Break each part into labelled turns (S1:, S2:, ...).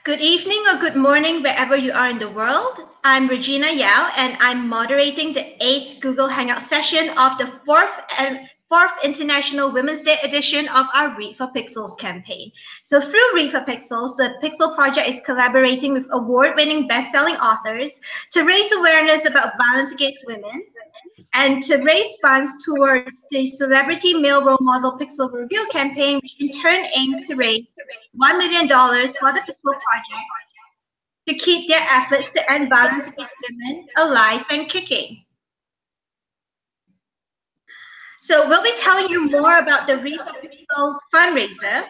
S1: Good evening or good morning, wherever you are in the world. I'm Regina Yao, and I'm moderating the 8th Google Hangout session of the 4th International Women's Day edition of our Read for Pixels campaign. So through Read for Pixels, the Pixel Project is collaborating with award-winning best-selling authors to raise awareness about violence against women and to raise funds towards the Celebrity Male Role Model Pixel Reveal campaign, which in turn aims to raise $1 million for the Pixel Project to keep their efforts to end violence against women alive and kicking. So we'll be telling you more about the Read for Pixels fundraiser,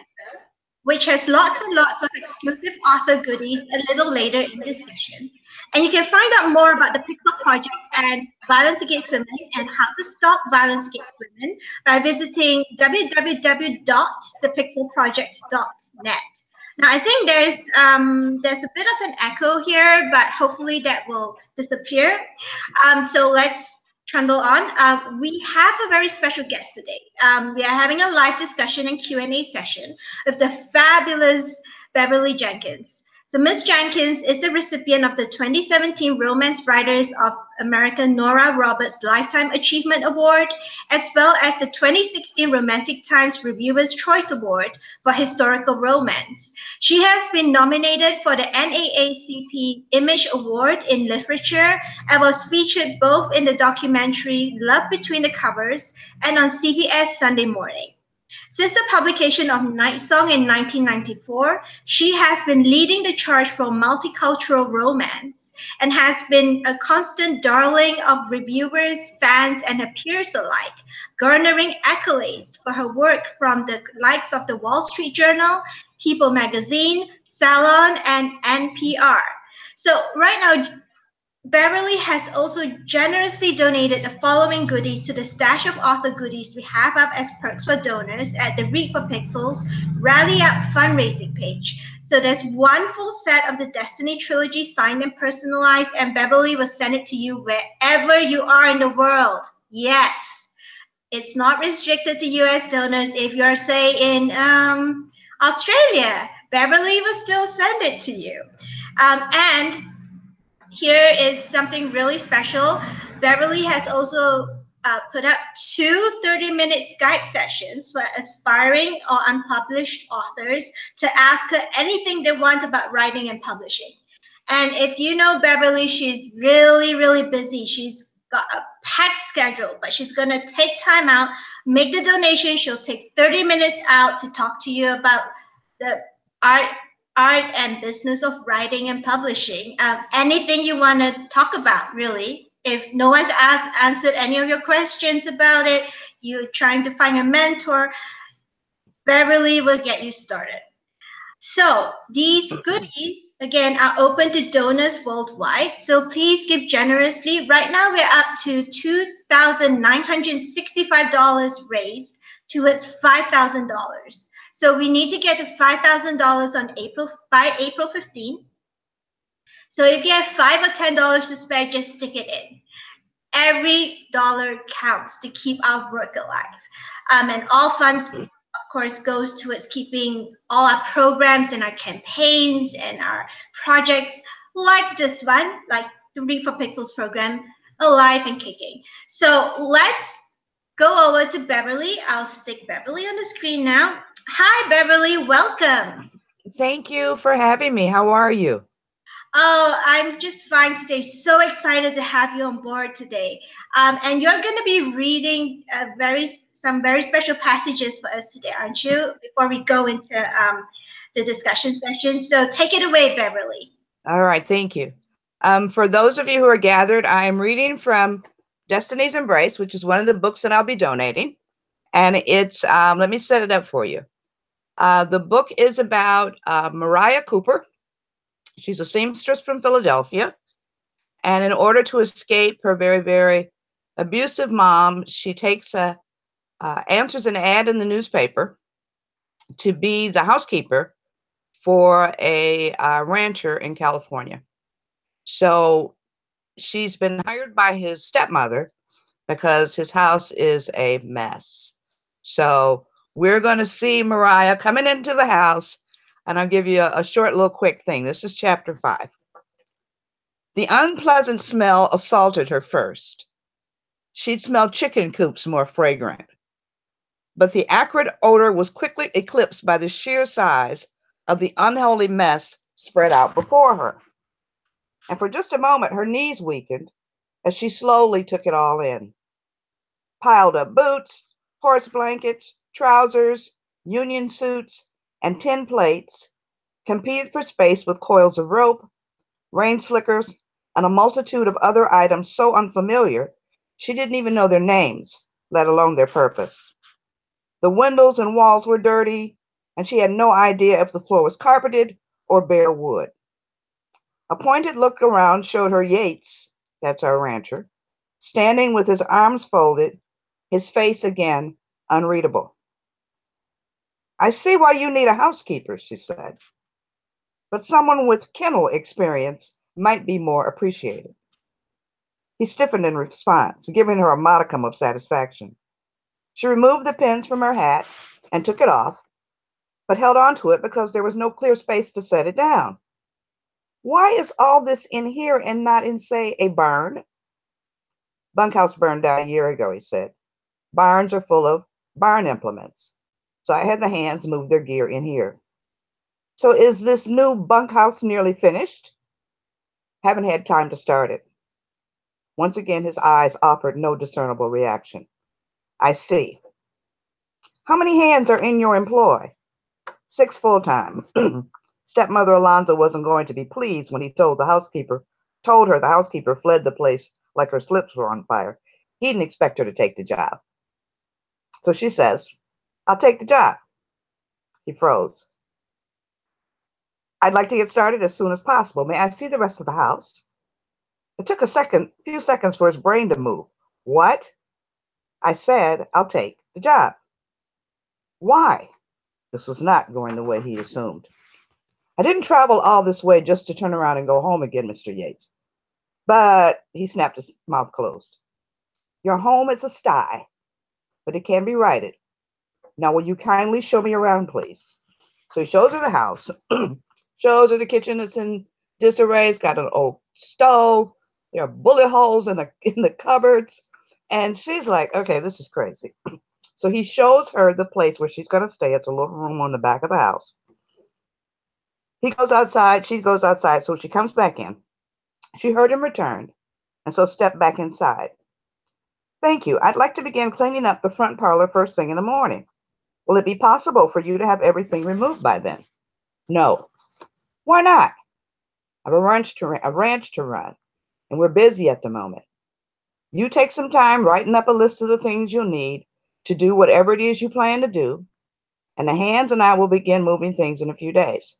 S1: which has lots and lots of exclusive author goodies a little later in this session. And you can find out more about the Pixel Project and violence against women and how to stop violence against women by visiting www.thepixelproject.net. Now, I think there's a bit of an echo here, but hopefully that will disappear. So let's trundle on. We have a very special guest today. We are having a live discussion and Q&A session with the fabulous Beverly Jenkins. So Ms. Jenkins is the recipient of the 2017 Romance Writers of America Nora Roberts Lifetime Achievement Award, as well as the 2016 Romantic Times Reviewer's Choice Award for Historical Romance. She has been nominated for the NAACP Image Award in Literature and was featured both in the documentary Love Between the Covers and on CBS Sunday Morning. Since the publication of Night Song in 1994, she has been leading the charge for multicultural romance and has been a constant darling of reviewers, fans, and her peers alike, garnering accolades for her work from the likes of the Wall Street Journal, People Magazine, Salon, and NPR. So right now, Beverly has also generously donated the following goodies to the stash of author goodies we have up as perks for donors at the Read for Pixels Rally Up fundraising page. So there's one full set of the Destiny trilogy signed and personalized, and Beverly will send it to you wherever you are in the world. Yes, it's not restricted to US donors. If you're, say, in Australia, Beverly will still send it to you. And here is something really special. Beverly has also put up two 30-minute Skype sessions for aspiring or unpublished authors to ask her anything they want about writing and publishing. And if you know Beverly, she's really, really busy. She's got a packed schedule, but she's going to take time out, make the donation. She'll take 30 minutes out to talk to you about the art and business of writing and publishing. Anything you want to talk about, really. If no one's answered any of your questions about it, you're trying to find a mentor, Beverly will get you started. So these goodies, again, are open to donors worldwide. So please give generously. Right now, we're up to $2,965 raised towards $5,000. So we need to get to $5,000 by April 15th. So if you have $5 or $10 to spare, just stick it in. Every dollar counts to keep our work alive. And all funds, of course, goes towards keeping all our programs and our campaigns and our projects like this one, like the Read for Pixels program, alive and kicking. So let's go over to Beverly. I'll stick Beverly on the screen now. Hi, Beverly. Welcome.
S2: Thank you for having me. How are you?
S1: Oh, I'm just fine today. So excited to have you on board today. And you're going to be reading some very special passages for us today, aren't you? Before we go into the discussion session. So take it away, Beverly.
S2: All right. Thank you. For those of you who are gathered, I am reading from Destinies Embrace, which is one of the books that I'll be donating. And it's, let me set it up for you. The book is about Mariah Cooper. She's a seamstress from Philadelphia. And in order to escape her very, very abusive mom, she answers an ad in the newspaper to be the housekeeper for a rancher in California. So she's been hired by his stepmother because his house is a mess. So we're going to see Mariah coming into the house And I'll give you a short little quick thing. This is chapter 5. The unpleasant smell assaulted her first. She'd smelled chicken coops more fragrant. But the acrid odor was quickly eclipsed by the sheer size of the unholy mess spread out before her. And for just a moment, her knees weakened as she slowly took it all in. Piled up boots, horse blankets, trousers, union suits, and tin plates competed for space with coils of rope, rain slickers, and a multitude of other items so unfamiliar she didn't even know their names, let alone their purpose. The windows and walls were dirty, and she had no idea if the floor was carpeted or bare wood. A pointed look around showed her Yates, that's our rancher, standing with his arms folded, his face again unreadable. I see why you need a housekeeper, she said, but someone with kennel experience might be more appreciated. He stiffened in response, giving her a modicum of satisfaction. She removed the pins from her hat and took it off, but held on to it because there was no clear space to set it down. Why is all this in here and not in, say, a barn? Bunkhouse burned down a year ago, he said. Barns are full of barn implements, so I had the hands move their gear in here. So is this new bunkhouse nearly finished? Haven't had time to start it. Once again, his eyes offered no discernible reaction. I see. How many hands are in your employ? 6 full-time. Stepmother Alonzo wasn't going to be pleased when he told her the housekeeper fled the place like her slips were on fire. He didn't expect her to take the job. So she says, I'll take the job. He froze. I'd like to get started as soon as possible. May I see the rest of the house? It took a few seconds for his brain to move. What? I said, I'll take the job. Why? This was not going the way he assumed. I didn't travel all this way just to turn around and go home again, Mr. Yates. But he snapped his mouth closed. Your home is a sty, but it can be righted. Now, will you kindly show me around, please? So he shows her the house, shows her the kitchen that's in disarray. It's got an old stove. There are bullet holes in the cupboards. And she's like, okay, this is crazy. So he shows her the place where she's going to stay. It's a little room on the back of the house. He goes outside. She goes outside. So she comes back in. She heard him return, and so stepped back inside. Thank you. I'd like to begin cleaning up the front parlor first thing in the morning. Will it be possible for you to have everything removed by then? No. Why not? I have a ranch to run, and we're busy at the moment. You take some time writing up a list of the things you'll need to do whatever it is you plan to do, and the hands and I will begin moving things in a few days.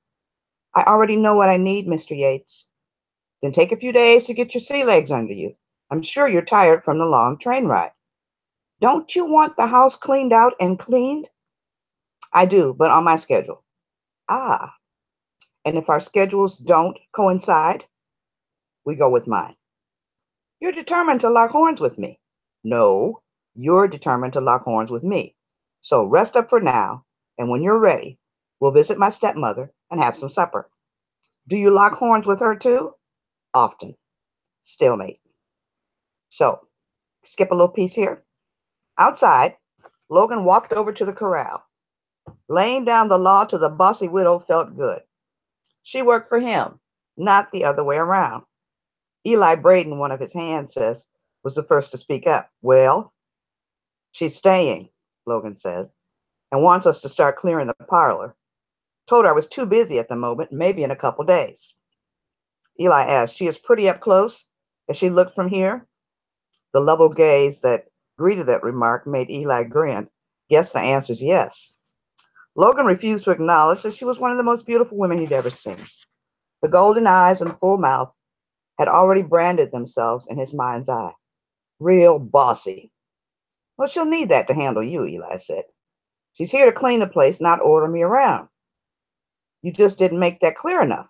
S2: I already know what I need, Mr. Yates. Then take a few days to get your sea legs under you. I'm sure you're tired from the long train ride. Don't you want the house cleaned out and cleaned? I do, but on my schedule. Ah, and if our schedules don't coincide, we go with mine. You're determined to lock horns with me. No, you're determined to lock horns with me. So rest up for now, and when you're ready, we'll visit my stepmother and have some supper. Do you lock horns with her too? Often. Stalemate. So, skip a little piece here. Outside, Logan walked over to the corral. Laying down the law to the bossy widow felt good. She worked for him, not the other way around. Eli Braden, one of his handses, was the first to speak up. Well, she's staying, Logan said, and wants us to start clearing the parlor. Told her I was too busy at the moment, maybe in a couple days. Eli asked, she is pretty up close as she looked from here? The level gaze that greeted that remark made Eli grin. Guess the answer's yes. Logan refused to acknowledge that she was one of the most beautiful women he'd ever seen. The golden eyes and full mouth had already branded themselves in his mind's eye. Real bossy. Well, she'll need that to handle you, Eli said. She's here to clean the place, not order me around. You just didn't make that clear enough.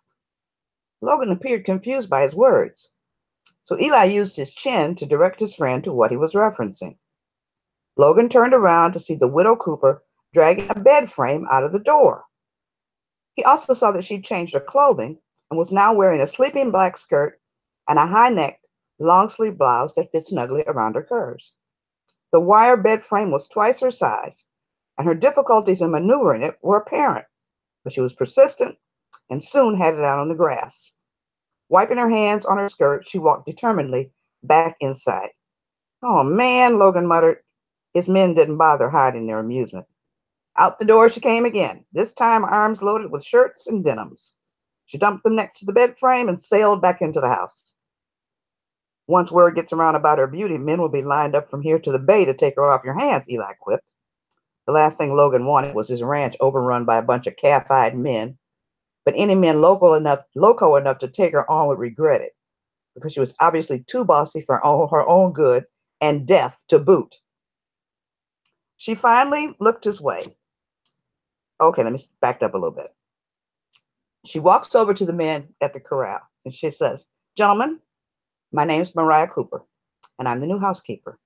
S2: Logan appeared confused by his words. So Eli used his chin to direct his friend to what he was referencing. Logan turned around to see the widow Cooper dragging a bed frame out of the door. He also saw that she'd changed her clothing and was now wearing a sleeping black skirt and a high-necked, long-sleeve blouse that fit snugly around her curves. The wire bed frame was twice her size, and her difficulties in maneuvering it were apparent, but she was persistent and soon had it out on the grass. Wiping her hands on her skirt, she walked determinedly back inside. Oh man, Logan muttered. His men didn't bother hiding their amusement. Out the door she came again, this time arms loaded with shirts and denims. She dumped them next to the bed frame and sailed back into the house. Once word gets around about her beauty, men will be lined up from here to the bay to take her off your hands, Eli quipped. The last thing Logan wanted was his ranch overrun by a bunch of calf-eyed men, but any men loco enough to take her on would regret it, because she was obviously too bossy for her own good and death to boot. She finally looked his way. Okay, let me back up a little bit. She walks over to the men at the corral and she says, "Gentlemen, my name's Mariah Cooper, and I'm the new housekeeper.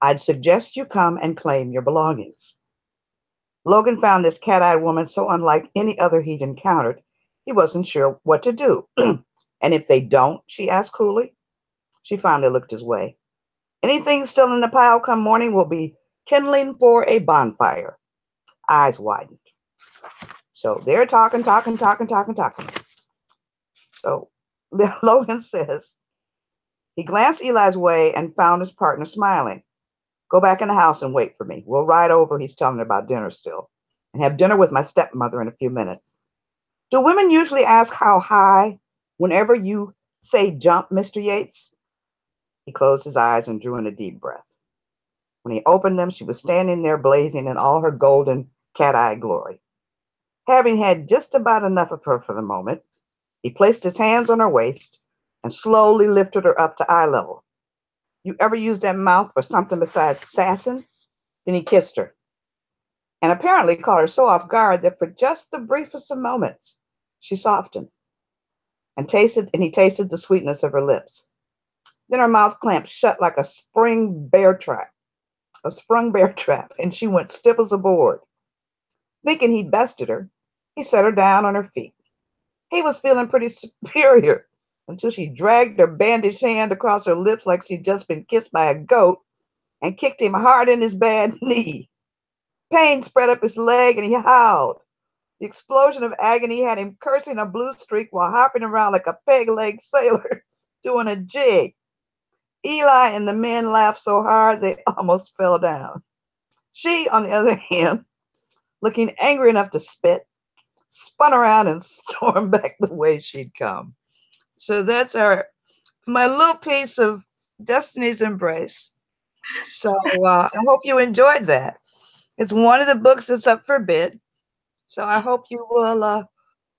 S2: I'd suggest you come and claim your belongings." Logan found this cat-eyed woman so unlike any other he'd encountered, he wasn't sure what to do. "And if they don't?" she asked coolly. She finally looked his way. "Anything still in the pile come morning will be kindling for a bonfire." Eyes widened. So they're talking. So Logan says, he glanced Eli's way and found his partner smiling. "Go back in the house and wait for me. We'll ride over," he's telling her about dinner still, "and have dinner with my stepmother in a few minutes. Do women usually ask how high whenever you say jump, Mr. Yates?" He closed his eyes and drew in a deep breath. When he opened them, she was standing there blazing in all her golden cat-eye glory. Having had just about enough of her for the moment, he placed his hands on her waist and slowly lifted her up to eye level. "You ever use that mouth for something besides sassing?" Then he kissed her, and apparently caught her so off guard that for just the briefest of moments, she softened and he tasted the sweetness of her lips. Then her mouth clamped shut like a sprung bear trap, and she went stiff as a board. Thinking he'd bested her, he set her down on her feet. He was feeling pretty superior until she dragged her bandaged hand across her lips like she'd just been kissed by a goat and kicked him hard in his bad knee. Pain spread up his leg and he howled. The explosion of agony had him cursing a blue streak while hopping around like a peg-leg sailor doing a jig. Eli and the men laughed so hard they almost fell down. She, on the other hand, looking angry enough to spit, spun around and stormed back the way she'd come. So that's my little piece of Destiny's Embrace. So I hope you enjoyed that. It's one of the books that's up for bid. So I hope you will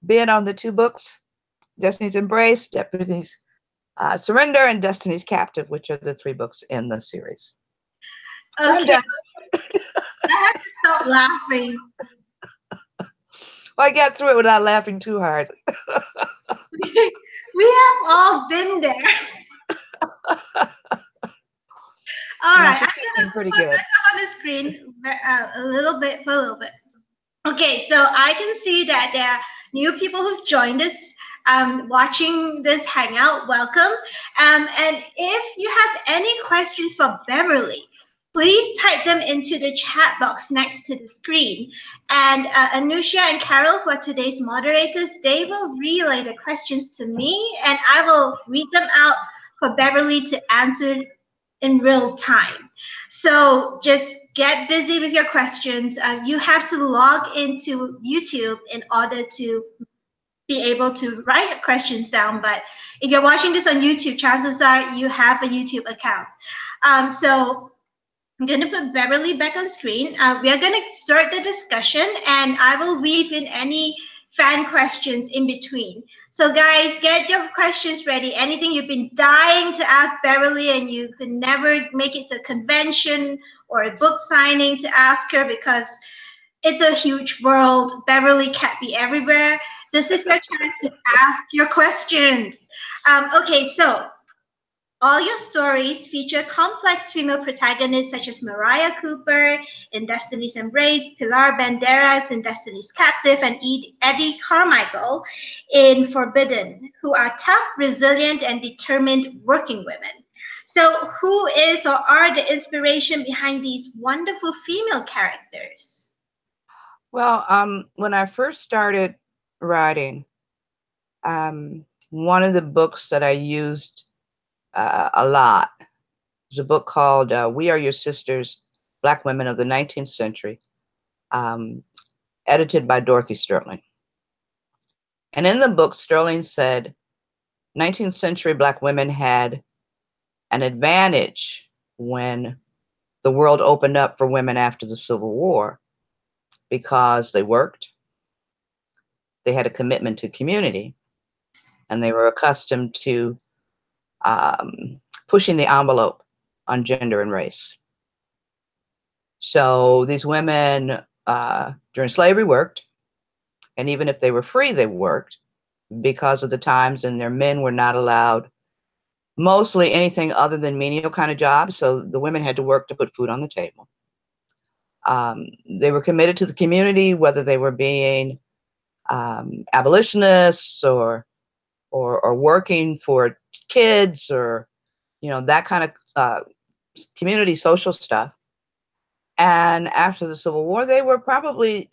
S2: bid on the two books, Destiny's Embrace, Destiny's Surrender, and Destiny's Captive, which are the three books in the series. So
S1: Okay. I have to stop laughing.
S2: Well, I got through it without laughing too hard.
S1: We have all been there. All right, I'm gonna
S2: pretty
S1: put
S2: good.
S1: myself on the screen a little bit. Okay, so I can see that there are new people who've joined us watching this Hangout. Welcome. And if you have any questions for Beverly, please type them into the chat box next to the screen. And Anusha and Carol, who are today's moderators, they will relay the questions to me, and I will read them out for Beverly to answer in real time. So just get busy with your questions. You have to log into YouTube in order to be able to write your questions down. But if you're watching this on YouTube, chances are you have a YouTube account. So I'm going to put Beverly back on screen. We are going to start the discussion, and I will weave in any fan questions in between. So guys, get your questions ready. Anything you've been dying to ask Beverly and you could never make it to a convention or a book signing to ask her because it's a huge world. Beverly can't be everywhere. This is your chance to ask your questions. Okay, so All your stories feature complex female protagonists such as Mariah Cooper in Destinies Embrace, Pilar Banderas in Destiny's Captive, and Eddie Carmichael in Forbidden, who are tough, resilient, and determined working women. So, who is or are the inspiration behind these wonderful female characters?
S2: Well, when I first started writing, one of the books that I used a lot was a book called We Are Your Sisters, Black Women of the 19th Century, edited by Dorothy Sterling. And in the book, Sterling said 19th century Black women had an advantage when the world opened up for women after the Civil War because they worked, they had a commitment to community, and they were accustomed to pushing the envelope on gender and race. So these women during slavery worked, and even if they were free, they worked because of the times, and their men were not allowed mostly anything other than menial kind of jobs. So the women had to work to put food on the table. They were committed to the community, whether they were being abolitionists or working for kids or, you know, that kind of community social stuff. And after the Civil War, they were probably,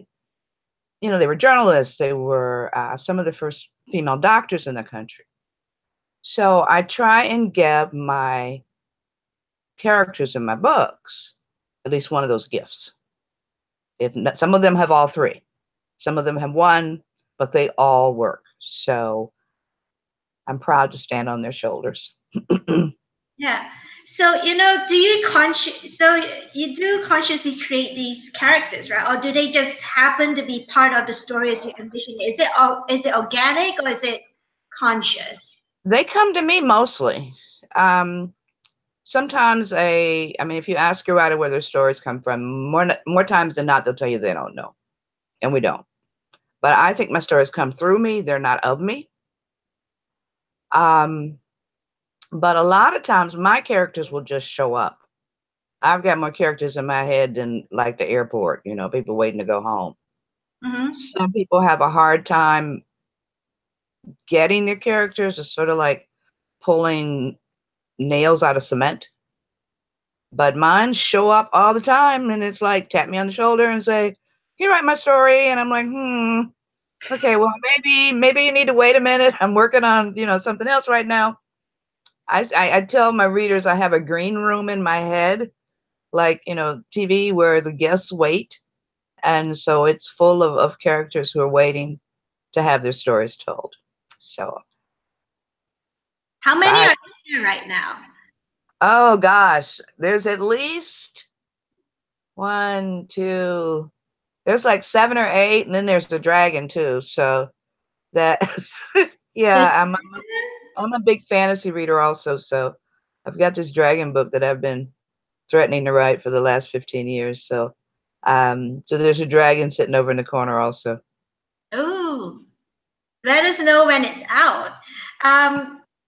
S2: you know, they were journalists. They were some of the first female doctors in the country. So I try and give my characters in my books at least one of those gifts. If not, some of them have all three. Some of them have one, but they all work. So I'm proud to stand on their shoulders.
S1: Yeah. So, do you you do consciously create these characters, right? Or do they just happen to be part of the story as you envision it? Is it organic or is it conscious?
S2: They come to me mostly. Sometimes if you ask a writer where their stories come from, more times than not, they'll tell you they don't know. And we don't. But I think my stories come through me. They're not of me. But a lot of times my characters will just show up. I've got more characters in my head than like the airport, you know, people waiting to go home.
S1: Mm-hmm.
S2: Some people have a hard time getting their characters. It's sort of like pulling nails out of cement. But mine show up all the time, and it's like tap me on the shoulder and say, "Can you write my story?" And I'm like, okay, well, maybe you need to wait a minute. I'm working on, something else right now. I tell my readers I have a green room in my head, like, TV where the guests wait. And so it's full of characters who are waiting to have their stories told. So
S1: How many are there right now?
S2: Oh gosh, there's at least one, two, there's like 7 or 8, and then there's the dragon too. So that's yeah, I'm a big fantasy reader also. So I've got this dragon book that I've been threatening to write for the last 15 years. So so there's a dragon sitting over in the corner also.
S1: Ooh, let us know when it's out.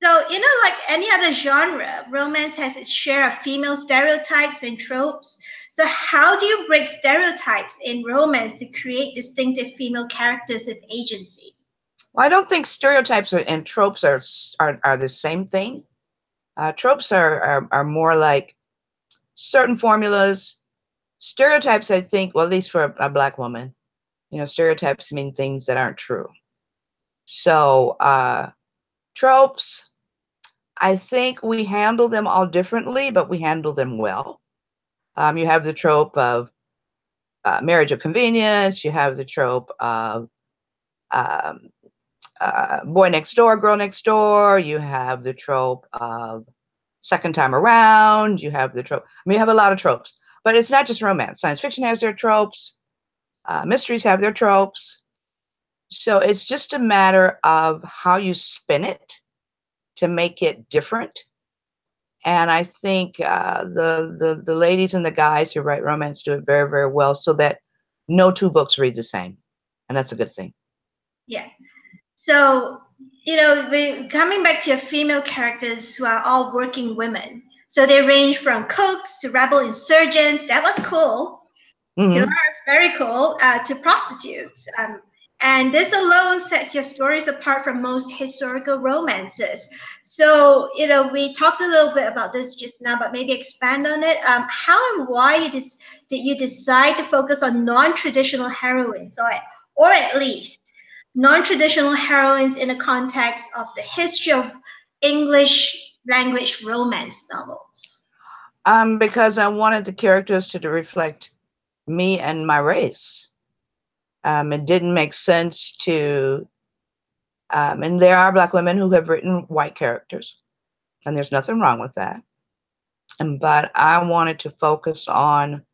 S1: So, like any other genre, romance has its share of female stereotypes and tropes. So, how do you break stereotypes in romance to create distinctive female characters with agency?
S2: Well, I don't think stereotypes and tropes are the same thing. Tropes are more like certain formulas. Stereotypes, I think, well, at least for a Black woman, stereotypes mean things that aren't true. So tropes, I think we handle them all differently, but we handle them well. You have the trope of marriage of convenience. You have the trope of boy next door, girl next door. You have the trope of second time around. You have the trope. You have a lot of tropes, but it's not just romance. Science fiction has their tropes. Mysteries have their tropes. So it's just a matter of how you spin it to make it different. And I think the ladies and the guys who write romance do it very, very well, so that no two books read the same. And that's a good thing.
S1: Yeah. So we coming back to your female characters who are all working women. So they range from cooks to rebel insurgents. That was cool. Pilar
S2: Mm-hmm.
S1: is very cool, to prostitutes. And this alone sets your stories apart from most historical romances. So, we talked a little bit about this just now, but maybe expand on it. How and why did you decide to focus on non-traditional heroines, or at least non-traditional heroines in the context of the history of English language romance novels?
S2: Because I wanted the characters to reflect me and my race. It didn't make sense to, and there are Black women who have written white characters, and there's nothing wrong with that. But I wanted to focus on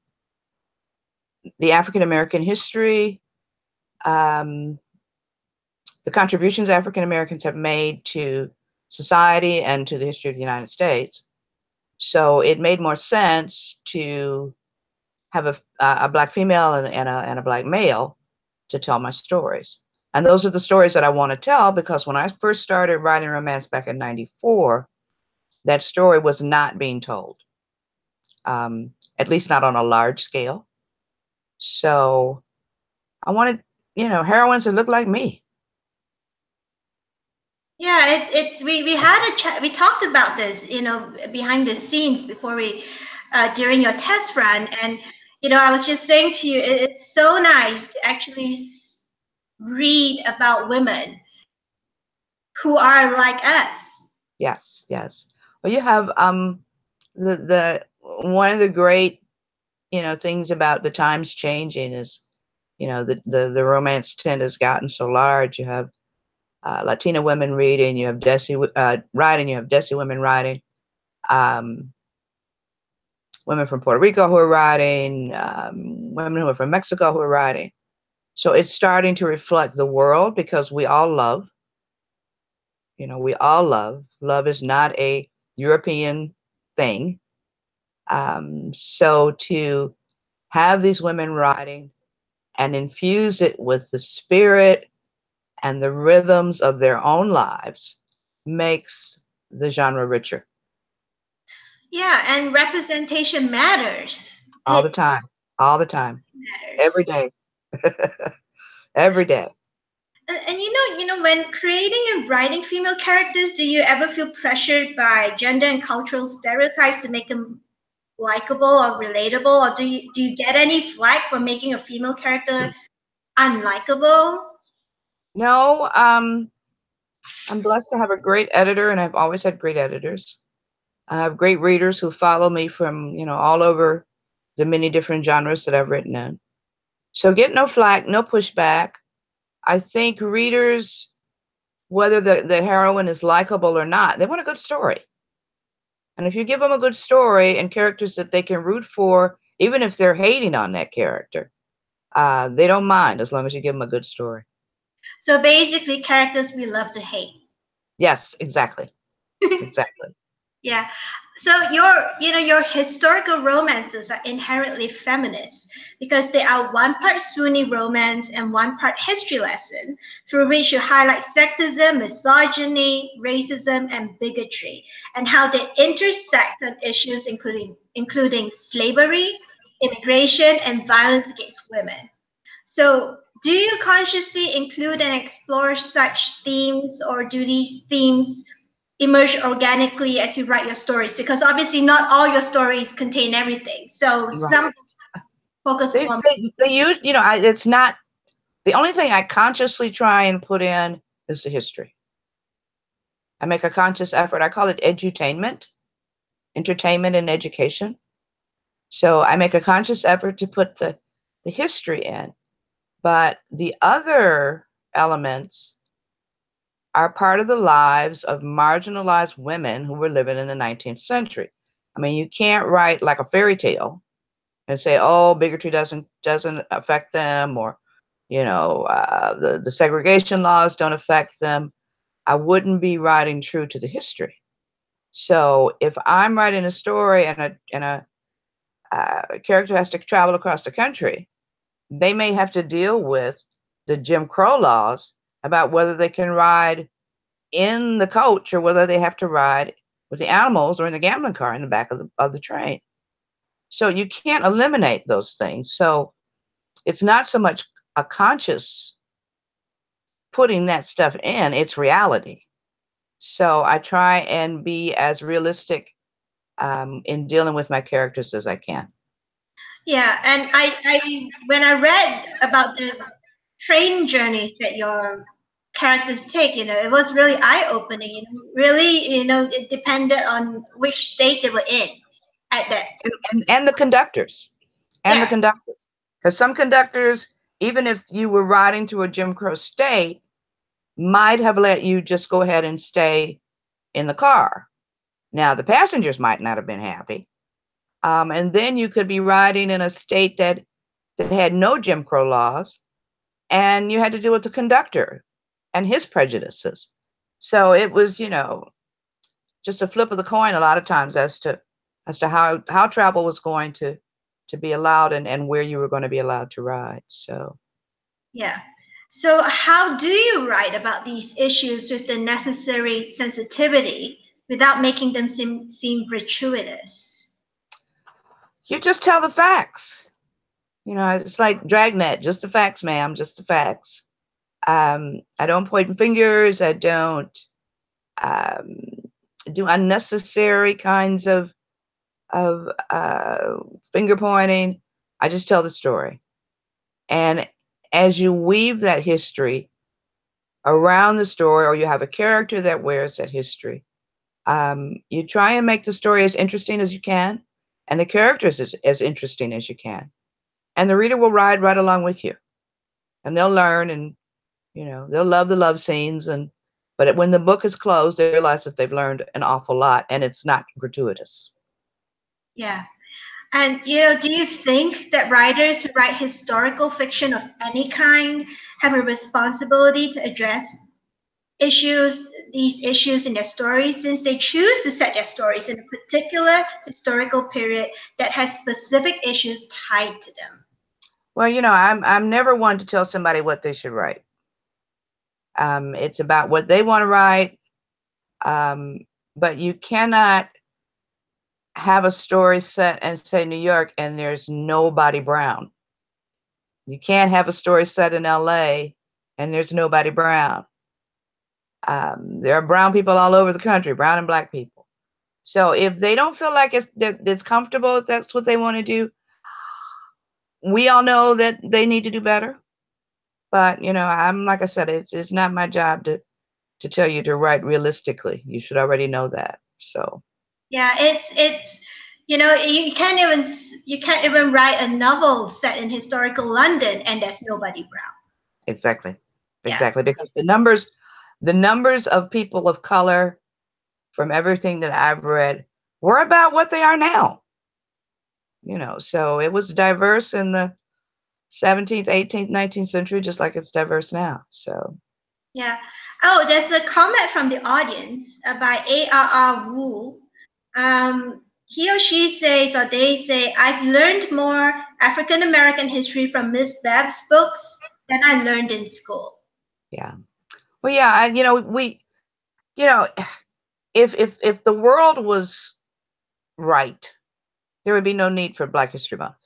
S2: the African American history, um, the contributions African Americans have made to society and to the history of the United States. So it made more sense to have a Black female and a Black male to tell my stories. And those are the stories that I want to tell, because when I first started writing romance back in '94, that story was not being told, at least not on a large scale. So I wanted, heroines that look like me.
S1: Yeah, we had a chat. We talked about this, behind the scenes before during your test run, and I was just saying to you, it's so nice to actually read about women who are like us.
S2: Yes, yes. Well, you have the one of the great things about the times changing is the romance trend has gotten so large. You have Latina women reading, you have Desi writing, you have Desi women writing, um, women from Puerto Rico who are writing, women who are from Mexico who are writing. So it's starting to reflect the world, because we all love. We all love. Love is not a European thing. So to have these women writing and infuse it with the spirit and the rhythms of their own lives makes the genre richer.
S1: Yeah, and representation matters.
S2: All
S1: It
S2: the time, all the time, every
S1: matters.
S2: day, every day.
S1: And when creating and writing female characters, do you ever feel pressured by gender and cultural stereotypes to make them likable or relatable, or do you get any flack for making a female character unlikable?
S2: No, I'm blessed to have a great editor, and I've always had great editors. I have great readers who follow me from, all over the many different genres that I've written in. So get no flack, no pushback. I think readers, whether the heroine is likable or not, they want a good story. And if you give them a good story and characters that they can root for, even if they're hating on that character, they don't mind, as long as you give them a good story.
S1: So basically, characters we love to hate.
S2: Yes, exactly. Exactly.
S1: Yeah. So your historical romances are inherently feminist because they are one part Sunni romance and one part history lesson through which you highlight sexism, misogyny, racism, and bigotry, and how they intersect on issues including slavery, immigration, and violence against women. So, do you consciously include and explore such themes, or do these themes emerge organically as you write your stories? Because obviously, not all your stories contain everything. So,
S2: Right.
S1: some focus
S2: They,
S1: more.
S2: they, they use, it's not the only thing I consciously try and put in is the history. I make a conscious effort. I call it edutainment, entertainment and education. So I make a conscious effort to put the history in. But the other elements are part of the lives of marginalized women who were living in the 19th century. I mean, you can't write like a fairy tale and say, "Oh, bigotry doesn't affect them," or the segregation laws don't affect them. I wouldn't be writing true to the history. So if I'm writing a story and a character has to travel across the country, they may have to deal with the Jim Crow laws about whether they can ride in the coach or whether they have to ride with the animals or in the gambling car in the back of the train. So you can't eliminate those things. So it's not so much a conscious putting that stuff in, it's reality. So I try and be as realistic in dealing with my characters as I can.
S1: Yeah, and I when I read about the train journeys that your characters take, it was really eye-opening. Really, it depended on which state they were in at that.
S2: And the conductors. And the
S1: Yeah,
S2: conductors. Because some conductors, even if you were riding through a Jim Crow state, might have let you just go ahead and stay in the car. Now, the passengers might not have been happy. And then you could be riding in a state that had no Jim Crow laws, and you had to deal with the conductor and his prejudices. So it was, just a flip of the coin a lot of times as to how travel was going to be allowed and where you were going to be allowed to ride. So
S1: yeah. So how do you write about these issues with the necessary sensitivity without making them seem gratuitous?
S2: you just tell the facts. It's like Dragnet, just the facts, ma'am, just the facts. I don't point fingers. I don't do unnecessary kinds of finger pointing. I just tell the story. And as you weave that history around the story, or you have a character that wears that history, you try and make the story as interesting as you can, and the characters as interesting as you can. And the reader will ride right along with you. And they'll learn, and they'll love the love scenes, but when the book is closed, they realize that they've learned an awful lot, and it's not gratuitous.
S1: Yeah. And do you think that writers who write historical fiction of any kind have a responsibility to address these issues in their stories, since they choose to set their stories in a particular historical period that has specific issues tied to them?
S2: Well, I'm never one to tell somebody what they should write. It's about what they want to write, but you cannot have a story set in, say, New York, and there's nobody brown. You can't have a story set in LA and there's nobody brown. There are brown people all over the country, brown and black people. So if they don't feel like it's comfortable, if that's what they want to do, we all know that they need to do better. But I'm like I said, it's not my job to tell you to write realistically. You should already know that. So
S1: Yeah, it's you can't even write a novel set in historical London and there's nobody brown.
S2: exactly,
S1: Yeah.
S2: because the numbers of people of color from everything that I've read were about what they are now. So it was diverse in the 17th, 18th, 19th century, just like it's diverse now. So
S1: Yeah. Oh, there's a comment from the audience by ARR Wu. He or she says, or they say, I've learned more African American history from Miss Bev's books than I learned in school.
S2: yeah. Well, yeah, and if the world was right, there would be no need for Black History Month,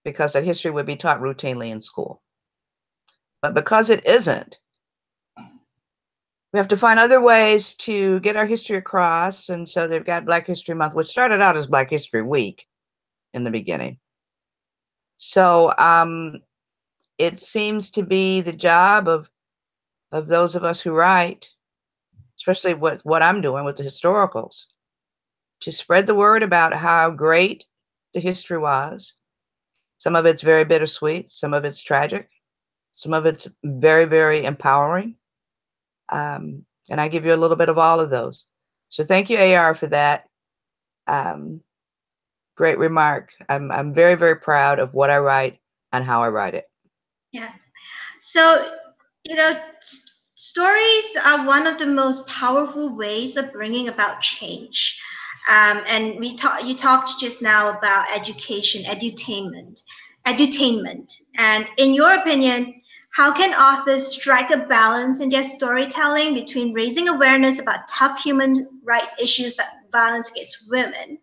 S2: because that history would be taught routinely in school. But because it isn't, we have to find other ways to get our history across. And so they've got Black History Month, which started out as Black History Week in the beginning. So it seems to be the job of those of us who write, especially what I'm doing with the historicals, to spread the word about how great the history was. Some of it's very bittersweet, some of it's tragic, some of it's very, very empowering. And I give you a little bit of all of those. So thank you, AR, for that. Great remark. I'm very, very proud of what I write and how I write it.
S1: Yeah. So, stories are one of the most powerful ways of bringing about change. And you talked just now about education, edutainment. And in your opinion, How can authors strike a balance in their storytelling between raising awareness about tough human rights issues like violence against women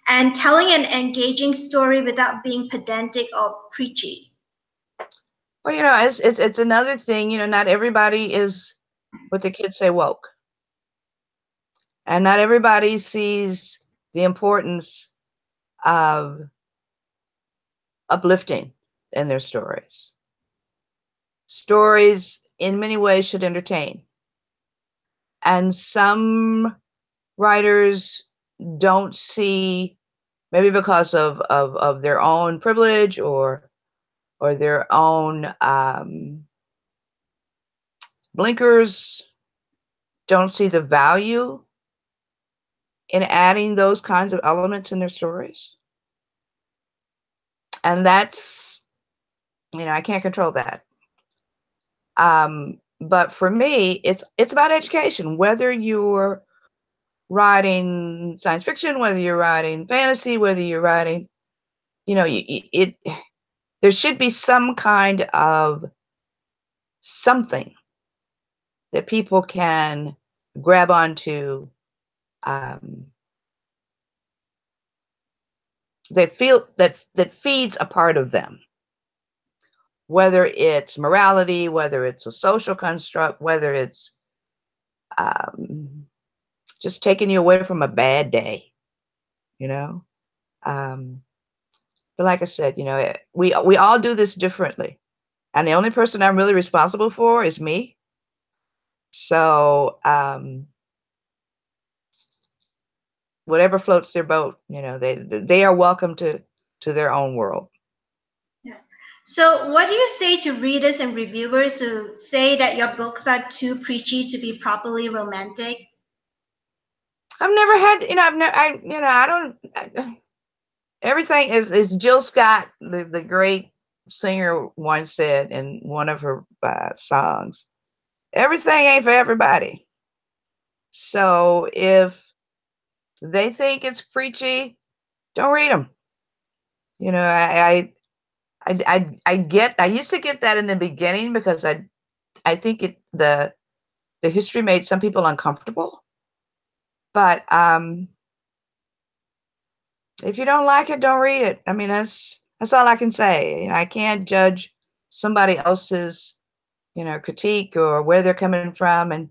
S1: and telling an engaging story without being pedantic or preachy?
S2: Well, it's another thing, not everybody is what the kids say woke. And not everybody sees the importance of uplifting in their stories. Stories, in many ways, should entertain. And some writers don't see, maybe because of their own privilege or their own blinkers, don't see the value in adding those kinds of elements in their stories. And that's, I can't control that. But for me, it's about education, whether you're writing science fiction, whether you're writing fantasy, whether you're writing, there should be some kind of something that people can grab onto, that feeds a part of them, whether it's morality, whether it's a social construct, whether it's just taking you away from a bad day, but like I said, we all do this differently, and the only person I'm really responsible for is me. So whatever floats their boat, they are welcome to their own world.
S1: Yeah. So what do you say to readers and reviewers who say that your books are too preachy to be properly romantic?
S2: I've never had, I don't, everything is Jill Scott, the great singer, once said in one of her songs, everything ain't for everybody. So if they think it's preachy, don't read them. I used to get that in the beginning because I think the history made some people uncomfortable. But if you don't like it, don't read it. I mean, that's all I can say. I can't judge somebody else's, critique or where they're coming from. And,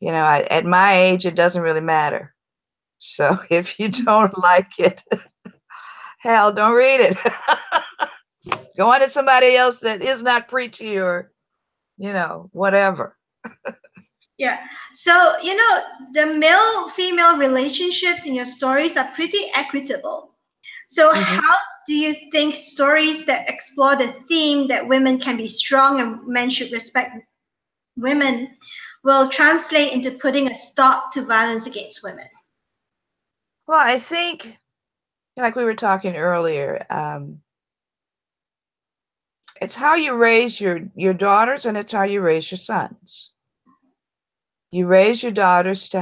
S2: at my age, it doesn't really matter. So if you don't like it, hell, don't read it. Go on to somebody else that is not preachy or, whatever.
S1: Yeah. So, the male-female relationships in your stories are pretty equitable. So how do you think stories that explore the theme that women can be strong and men should respect women will translate into putting a stop to violence against women?
S2: Well, I think, like we were talking earlier, it's how you raise your daughters, and it's how you raise your sons. You raise your daughters to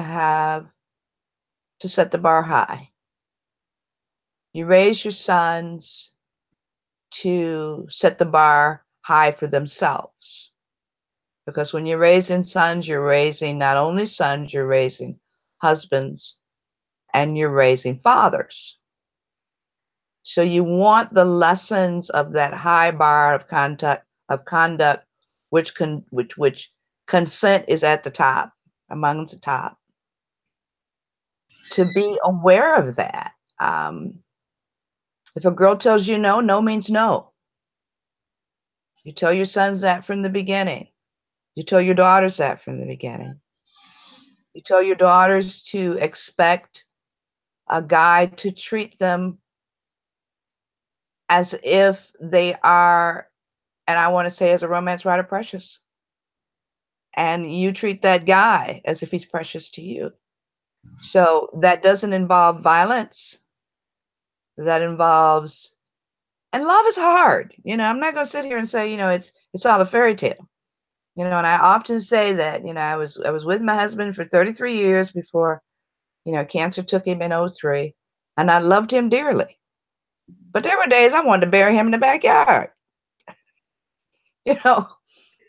S2: set the bar high. You raise your sons to set the bar high for themselves. Because when you're raising sons, you're raising not only sons, you're raising husbands, and you're raising fathers. So you want the lessons of that high bar of conduct, which consent is at the top, among the top, to be aware of that. If a girl tells you no, no means no. You tell your sons that from the beginning. You tell your daughters that from the beginning. You tell your daughters to expect a guy to treat them as if they are, and I want to say as a romance writer, precious. And you treat that guy as if he's precious to you. So that doesn't involve violence. That involves, and love is hard. I'm not going to sit here and say, it's all a fairy tale. And I often say that, I was with my husband for 33 years before, cancer took him in 2003, and I loved him dearly. But there were days I wanted to bury him in the backyard.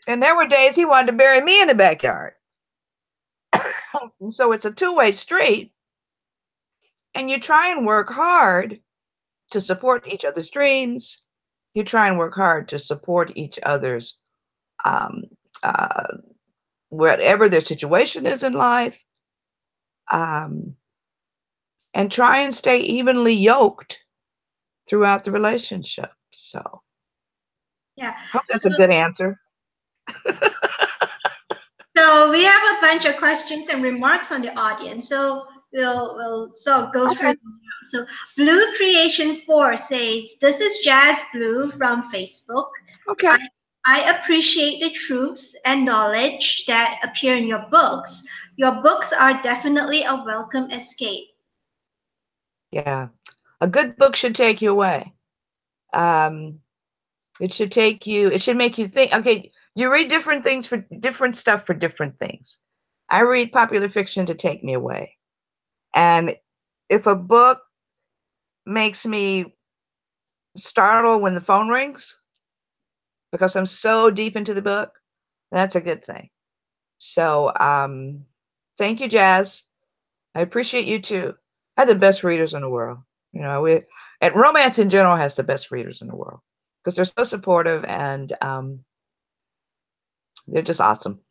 S2: And there were days he wanted to bury me in the backyard. So it's a two-way street. And you try and work hard to support each other's dreams. You try and work hard to support each other's um, uh, whatever their situation is in life, um, and try and stay evenly yoked throughout the relationship. So,
S1: Yeah.
S2: hope that's a good answer.
S1: So we have a bunch of questions and remarks on the audience. So we'll sort of go through
S2: Okay.
S1: them now. So Blue Creation 4 says, this is Jazz Blue from Facebook.
S2: Okay.
S1: I appreciate the truths and knowledge that appear in your books. Your books are definitely a welcome escape.
S2: Yeah. A good book should take you away. It should make you think, okay, you read different things for different stuff for different things. I read popular fiction to take me away. And if a book makes me startle when the phone rings because I'm so deep into the book, that's a good thing. So thank you, Jazz. I appreciate you too. I have the best readers in the world. You know, and romance in general has the best readers in the world because they're so supportive and they're just awesome.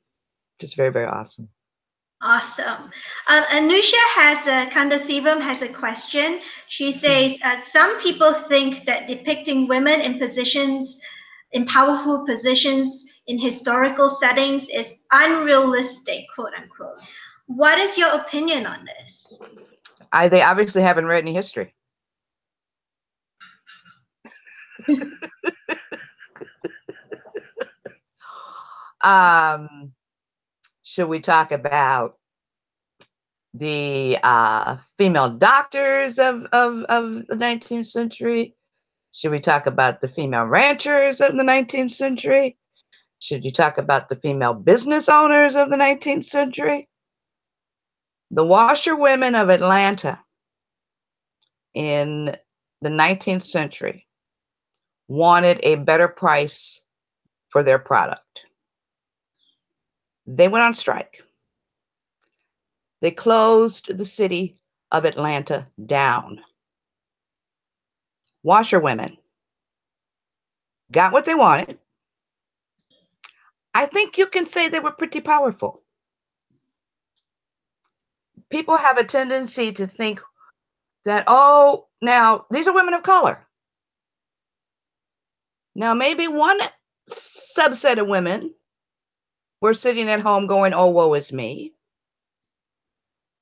S2: Just very, very awesome.
S1: Awesome. Kandasivam has a question. She says, some people think that depicting women in powerful positions in historical settings is unrealistic, quote unquote. What is your opinion on this?
S2: They obviously haven't read any history. Should we talk about the female doctors of the 19th century? Should we talk about the female ranchers of the 19th century? Should you talk about the female business owners of the 19th century? The washerwomen of Atlanta in the 19th century wanted a better price for their product. They went on strike. They closed the city of Atlanta down. Washerwomen got what they wanted. I think you can say they were pretty powerful. People have a tendency to think that, oh, now these are women of color. Now, maybe one subset of women were sitting at home going, oh, woe is me.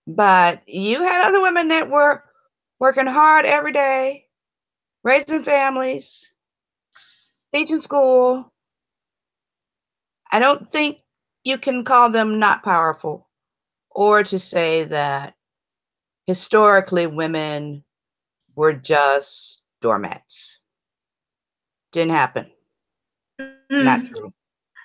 S2: But you had other women that were working hard every day, raising families, teaching school. I don't think you can call them not powerful or to say that historically women were just doormats. Didn't happen. Not true.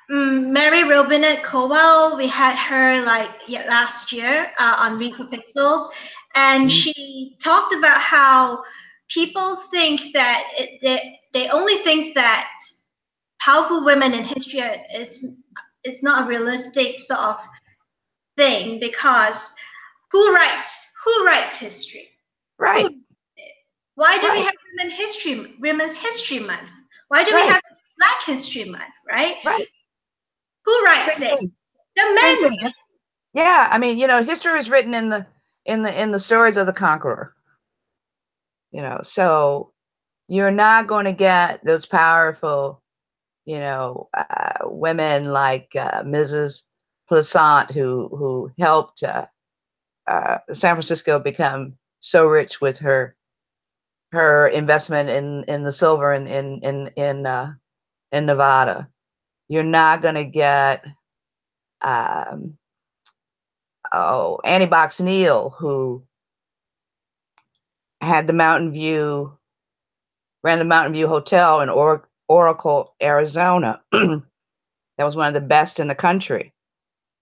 S1: Mary Robinette Cowell, we had her last year on Read for Pixels, and she talked about how people think that they only think that powerful women in history it's not a realistic sort of thing because who writes history?
S2: Right.
S1: Why do we have Women's History Month? Why do we have Black History Month? Right.
S2: Right.
S1: Who writes it? The men.
S2: Yeah, I mean, history is written in the stories of the conqueror. So you're not going to get those powerful, women like Mrs. Plaisant who helped San Francisco become so rich with her investment in the silver in Nevada. You're not going to get Annie Box Neal, who ran the Mountain View Hotel in Oracle, Arizona. That was one of the best in the country.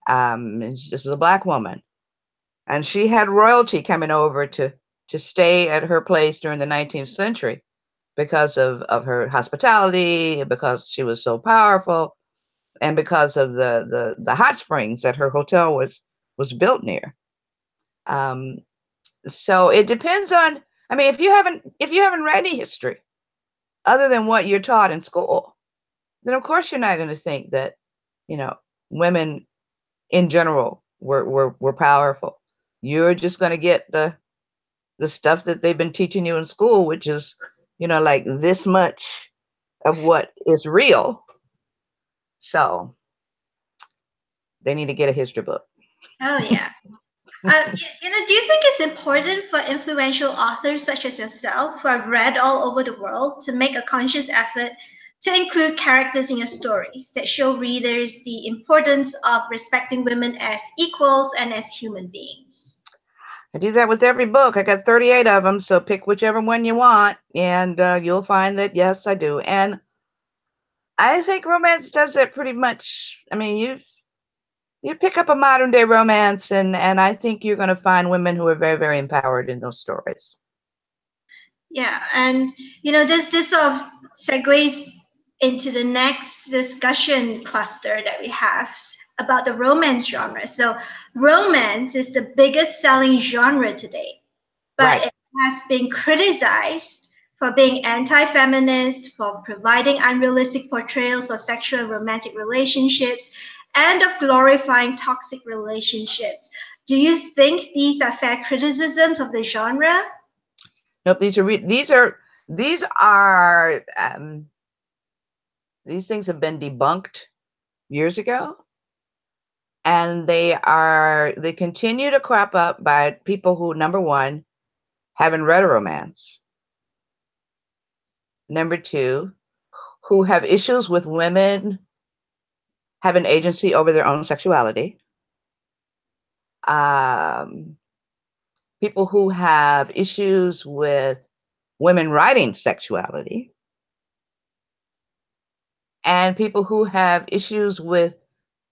S2: This is a Black woman, and she had royalty coming over to stay at her place during the 19th century because of her hospitality, because she was so powerful. and because of the hot springs that her hotel was built near. So it depends on, I mean, if you haven't read any history other than what you're taught in school, then of course you're not going to think that, women in general were powerful. You're just going to get the stuff that they've been teaching you in school, which is, like this much of what is real. So they need to get a history book.
S1: Oh yeah. Do you think it's important for influential authors such as yourself, who have read all over the world, to make a conscious effort to include characters in your stories that show readers the importance of respecting women as equals and as human beings?
S2: I do that with every book. I got 38 of them, so pick whichever one you want, and you'll find that, yes, I do. And I think romance does it pretty much. I mean, you pick up a modern day romance, and I think you're going to find women who are very, very empowered in those stories.
S1: Yeah, and this sort of segues into the next discussion cluster that we have about the romance genre. So romance is the biggest selling genre today, but
S2: Right.
S1: it has been criticized for being anti-feminist, for providing unrealistic portrayals of sexual and romantic relationships, and of glorifying toxic relationships. Do you think these are fair criticisms of the genre?
S2: Nope. These things have been debunked years ago, and they continue to crop up by people who, number one, haven't read a romance. Number two, who have issues with women having agency over their own sexuality. People who have issues with women writing sexuality, and people who have issues with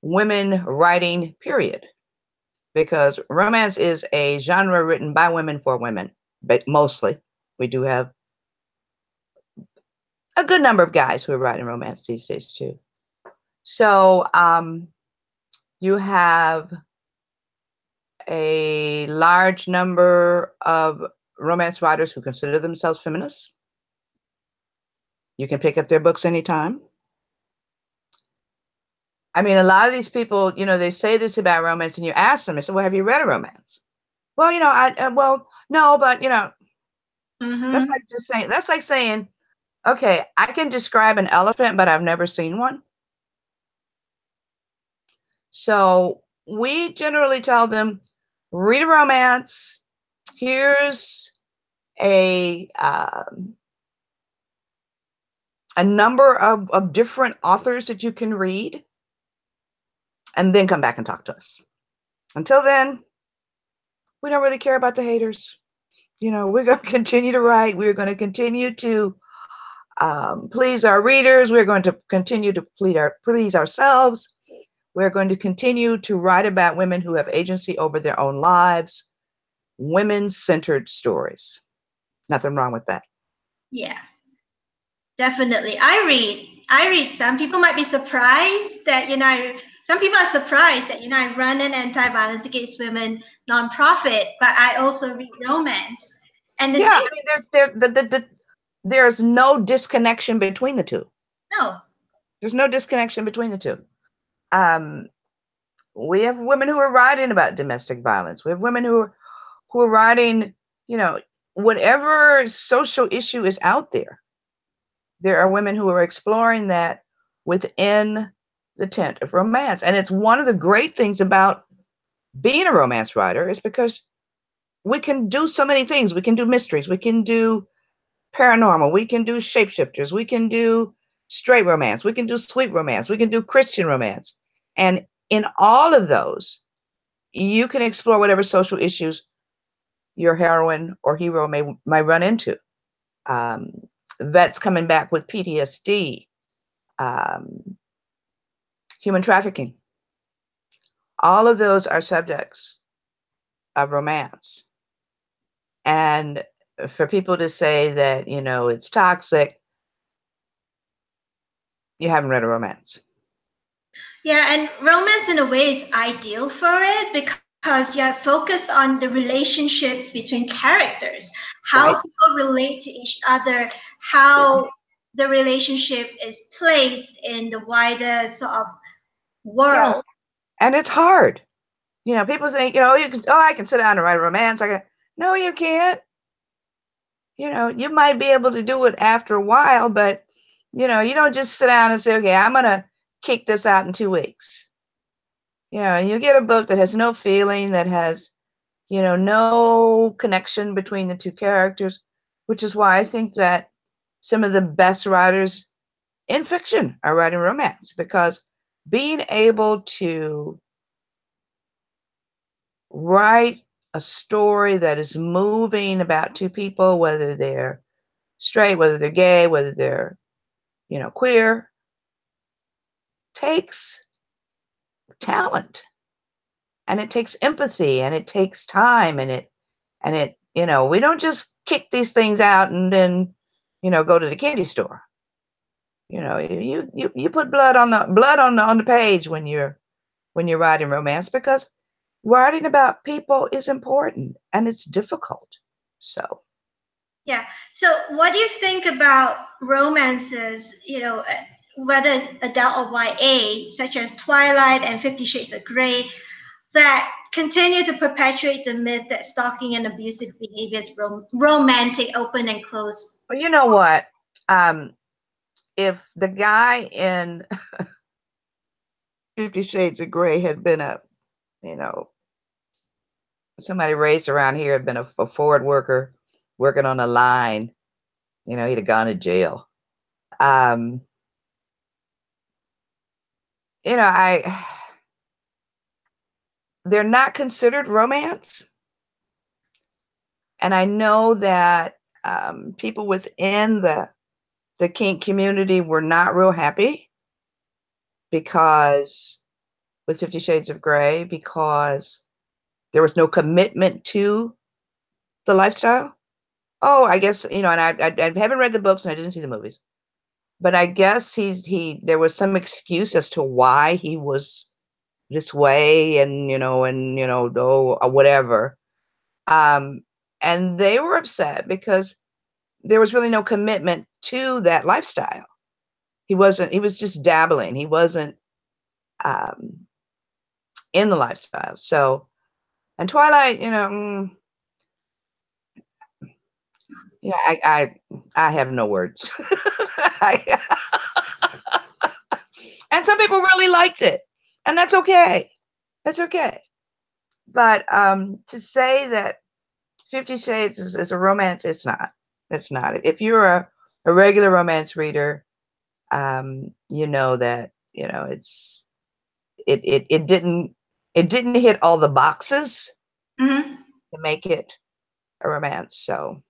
S2: women writing, period. Because romance is a genre written by women for women, but mostly. We do have a good number of guys who are writing romance these days too. So you have a large number of romance writers who consider themselves feminists. You can pick up their books anytime. I mean, a lot of these people, they say this about romance, and you ask them, I say, well, have you read a romance? Well, no, but, that's like saying, okay, I can describe an elephant, but I've never seen one. So we generally tell them, read a romance. Here's a number of different authors that you can read, and then come back and talk to us. Until then, we don't really care about the haters. We're going to continue to write. We're going to continue to please our readers. We're going to continue to please ourselves. We're going to continue to write about women who have agency over their own lives, women-centered stories. Nothing wrong with that.
S1: Yeah, definitely. I read some. People might be surprised that, some people are surprised that, I run an anti-violence against women nonprofit, but I also read romance. And
S2: I mean, there's no disconnection between the two.
S1: No.
S2: There's no disconnection between the two. We have women who are writing about domestic violence. We have women who are writing, whatever social issue is out there. There are women who are exploring that within the tent of romance. And it's one of the great things about being a romance writer is because we can do so many things. We can do mysteries. We can do paranormal. We can do shapeshifters. We can do straight romance. We can do sweet romance. We can do Christian romance. And in all of those, you can explore whatever social issues your heroine or hero may run into. Vets coming back with PTSD, human trafficking. All of those are subjects of romance. And for people to say that, it's toxic, you haven't read a romance.
S1: Yeah, and romance in a way is ideal for it because you're focused on the relationships between characters, how
S2: Right.
S1: people relate to each other,
S2: Yeah.
S1: how the relationship is placed in the wider sort of
S2: Yeah.
S1: world.
S2: And it's hard. People think, you can, I can sit down and write a romance. No, you can't. You might be able to do it after a while, but you don't just sit down and say, okay, I'm gonna kick this out in 2 weeks. And you get a book that has no feeling, that has, no connection between the two characters, which is why I think that some of the best writers in fiction are writing romance, because being able to write a story that is moving about two people, whether they're straight, whether they're gay, whether they're, queer, takes talent, and it takes empathy, and it takes time, and it we don't just kick these things out and then go to the candy store. You put blood on the page when you're writing romance, because writing about people is important and it's difficult. So
S1: Yeah. So, what do you think about romances, whether it's adult or YA, such as Twilight and 50 Shades of Grey, that continue to perpetuate the myth that stalking and abusive behavior is romantic, open and closed?
S2: well, you know what, if the guy in 50 Shades of Grey had been you know somebody raised around here, had been a Ford worker working on a line, he'd have gone to jail. um I they're not considered romance, and I know that people within the kink community were not real happy, because with 50 Shades of Grey, because there was no commitment to the lifestyle. Oh, I guess, and I haven't read the books and I didn't see the movies, but I guess there was some excuse as to why he was this way, and whatever. Um, and they were upset because there was really no commitment to that lifestyle. He was just dabbling. He wasn't um, in the lifestyle. So, and Twilight, I have no words. I, and some people really liked it, and that's okay. That's okay. But to say that 50 Shades is a romance, it's not. It's not. If you're a regular romance reader, you know that it didn't hit all the boxes
S1: Hmm.
S2: to make it a romance. So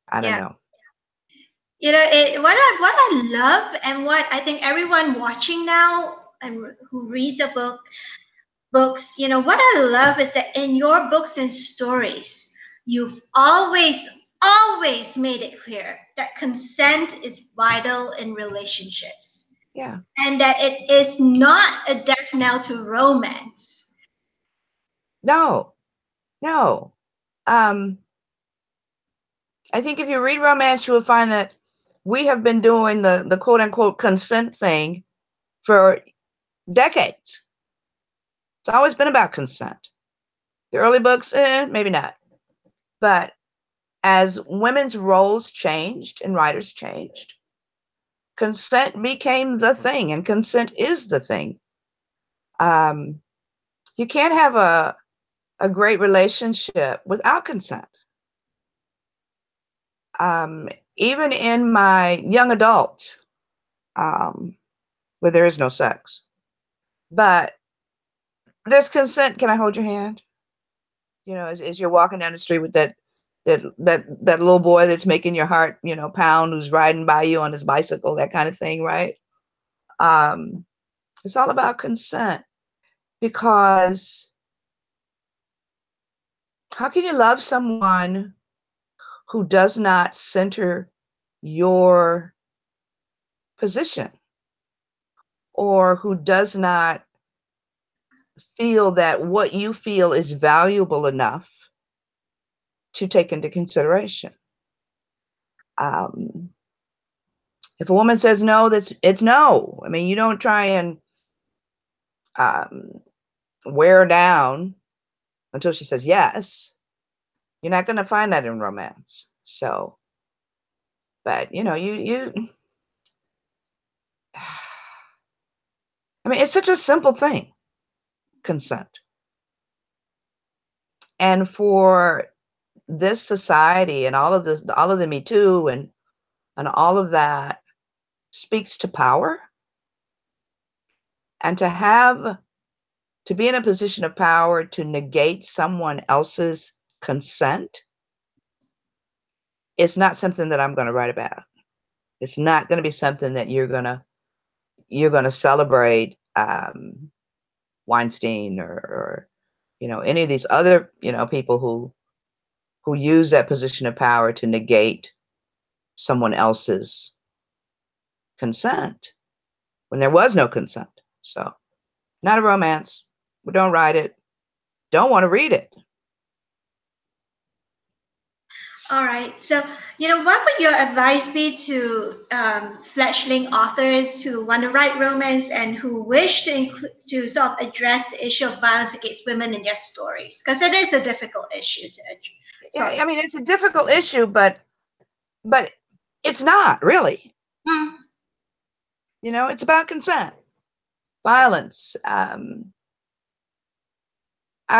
S2: I don't
S1: Yeah.
S2: know.
S1: What I love and what I think everyone watching now and who reads a books, what I love is that in your books and stories, you've always made it clear that consent is vital in relationships
S2: Yeah.
S1: and that it is not a death knell to romance.
S2: No. No. Um, I think if you read romance, you will find that we have been doing the quote unquote consent thing for decades. It's always been about consent. The early books, maybe not. But as women's roles changed and writers changed, consent became the thing, and consent is the thing. Um, you can't have a great relationship without consent. Um, Even in my young adult, um, where there is no sex, but there's consent. Can I hold your hand? As you're walking down the street with that little boy that's making your heart, pound, who's riding by you on his bicycle, that kind of thing, right? Um, it's all about consent, because how can you love someone who does not center your position? or who does not feel that what you feel is valuable enough to take into consideration. If a woman says no, it's no. I mean, you don't try and wear her down until she says yes. You're not going to find that in romance. So, but you I mean, it's such a simple thing, consent. And for this society and all of the Me Too and all of that speaks to power. And to be in a position of power to negate someone else's consent, it's not something that I'm going to write about. It's not going to be something that you're going to celebrate Weinstein or any of these other people who use that position of power to negate someone else's consent when there was no consent. So, not a romance. We don't write it. Don't want to read it.
S1: All right. So, what would your advice be to fledgling authors who want to write romance and who wish to sort of address the issue of violence against women in their stories? Because it is a difficult issue to address.
S2: Yeah, I mean, it's a difficult issue, but it's not really. It's about consent, violence. I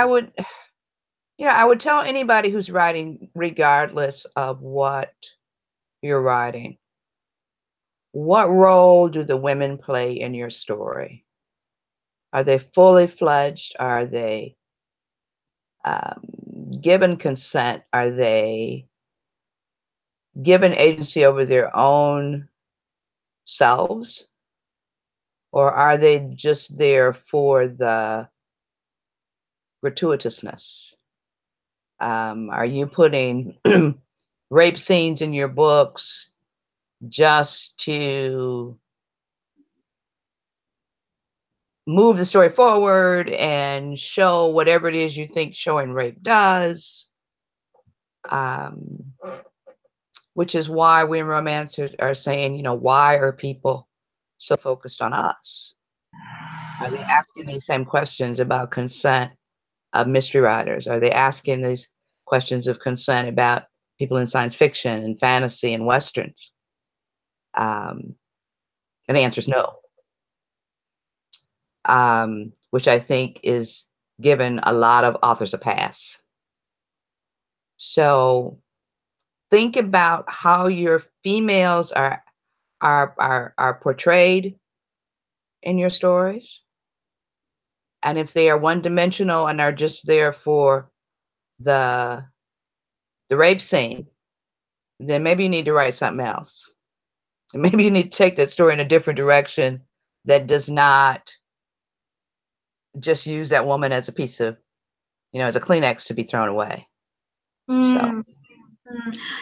S2: would tell anybody who's writing, regardless of what you're writing, what role do the women play in your story? Are they fully fledged? Are they given consent? Are they given agency over their own selves? Or are they just there for the gratuitousness? Are you putting rape scenes in your books just to move the story forward and show whatever it is you think showing rape does? Which is why we in romance are saying, why are people so focused on us? Are they asking these same questions about consent of mystery writers? Are they asking these questions of consent about people in science fiction and fantasy and westerns? And the answer is no. Which I think is giving a lot of authors a pass. So think about how your females are portrayed in your stories. And if they are one-dimensional and are just there for the rape scene, then maybe you need to write something else. And maybe you need to take that story in a different direction that does not just use that woman as a piece of, as a Kleenex to be thrown away.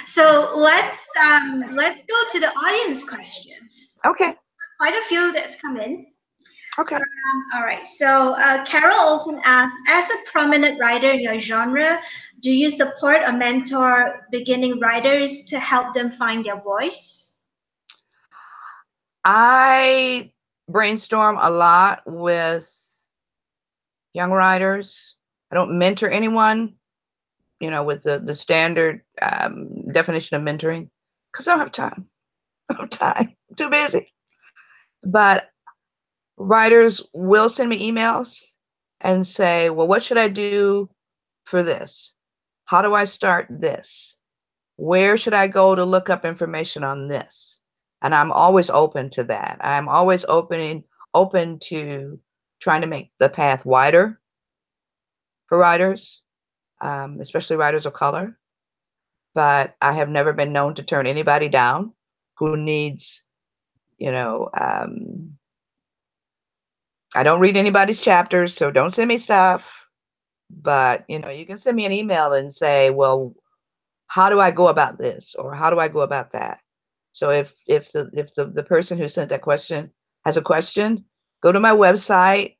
S1: So let's go to the audience questions.
S2: Okay.
S1: Quite a few that's come in.
S2: Okay.
S1: All right. So Carol Olson asks, as a prominent writer in your genre, do you support or mentor beginning writers to help them find their voice?
S2: I brainstorm a lot with young writers. I don't mentor anyone, with the standard definition of mentoring, because I don't have time. I don't have time. I'm too busy. But writers will send me emails and say, well, what should I do for this? How do I start this? Where should I go to look up information on this? And I'm always open to that. I'm always open to trying to make the path wider for writers, especially writers of color. But I have never been known to turn anybody down who needs, I don't read anybody's chapters, so don't send me stuff. But, you can send me an email and say, well, how do I go about this? Or how do I go about that? So if the person who sent that question has a question, go to my website.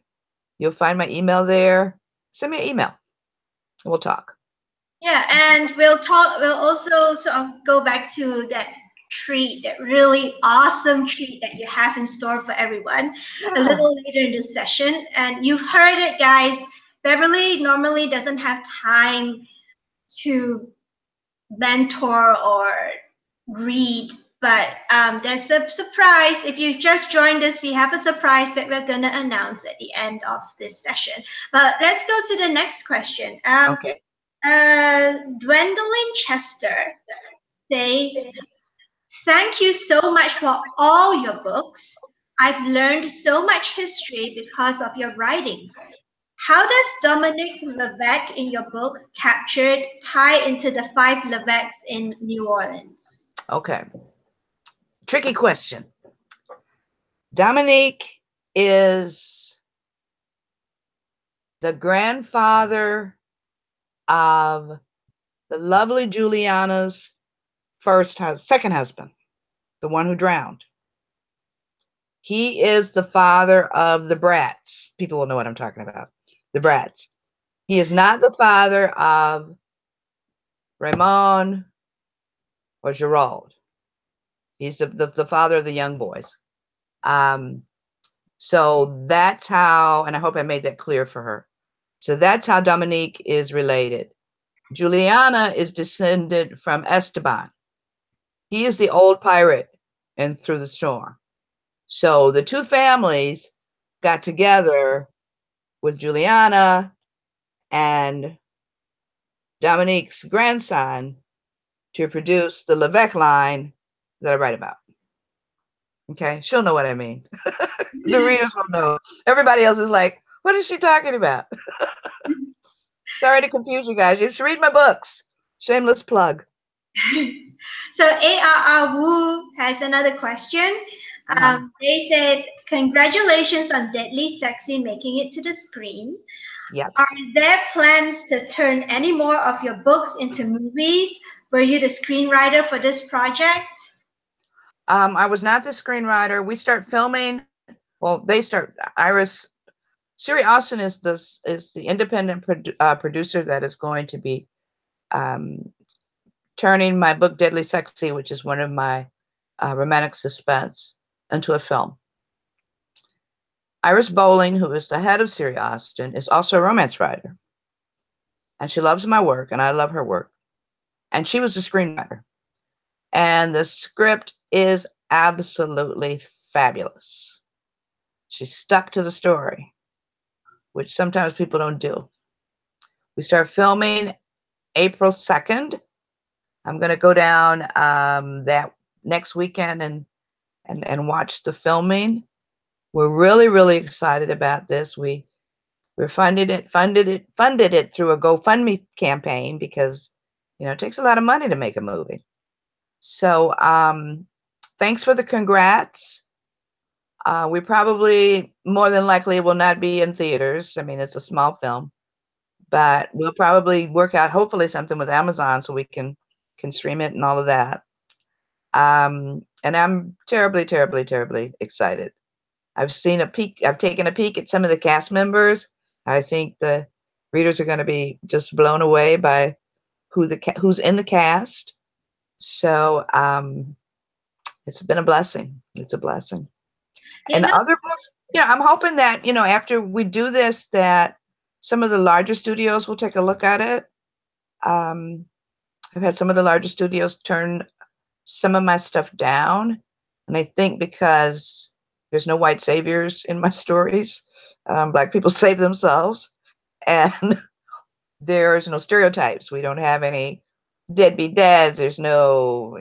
S2: You'll find my email there. Send me an email and we'll talk.
S1: Yeah, and we'll also sort of go back to that treat, that really awesome treat that you have in store for everyone a little later in this session. And you've heard it, guys. Beverly normally doesn't have time to mentor or read, but there's a surprise. If you just joined us, we have a surprise that we're going to announce at the end of this session. But let's go to the next question.
S2: Okay.
S1: Gwendolyn Chester says, thank you so much for all your books. I've learned so much history because of your writings. How does Dominic Levesque in your book, Captured, tie into the 5 Levesques in New Orleans?
S2: Okay. Tricky question. Dominique is the grandfather of the lovely Juliana's second husband, the one who drowned. He is the father of the brats. People will know what I'm talking about. The brats. He is not the father of Raymond or Gerald. He's the father of the young boys. So that's how, and I hope I made that clear for her. So that's how Dominique is related. Juliana is descended from Esteban. He is the old pirate in Through the Storm. So the two families got together with Juliana and Dominique's grandson to produce the Levesque line that I write about. Okay, she'll know what I mean. The readers will know. Everybody else is like, what is she talking about? Sorry to confuse you guys. You should read my books. Shameless plug.
S1: So ARR Wu has another question. They said, congratulations on Deadly Sexy making it to the screen.
S2: Yes.
S1: Are there plans to turn any more of your books into movies? Were you the screenwriter for this project?
S2: I was not the screenwriter. We start filming. Well, they start. Siri Austin is the independent producer that is going to be turning my book Deadly Sexy, which is one of my romantic suspense, into a film. Iris Bowling, who is the head of Siri Austin, is also a romance writer. And she loves my work, and I love her work. And she was the screenwriter. And the script is absolutely fabulous. She stuck to the story, which sometimes people don't do. We start filming April 2nd. I'm going to go down that next weekend and watch the filming. We're really, really excited about this. We're funded it through a GoFundMe campaign because, it takes a lot of money to make a movie. So thanks for the congrats. We probably, more than likely, will not be in theaters. I mean, it's a small film, but we'll probably work out, hopefully, something with Amazon so we can stream it and all of that. And I'm terribly, terribly, terribly excited. I've taken a peek at some of the cast members. I think the readers are going to be just blown away by who's in the cast. So it's been a blessing. It's a blessing. And other books, I'm hoping that, after we do this, that some of the larger studios will take a look at it. I've had some of the larger studios turn some of my stuff down. And I think because there's no white saviors in my stories, Black people save themselves. And there's no stereotypes. We don't have any deadbeat dads. There's no,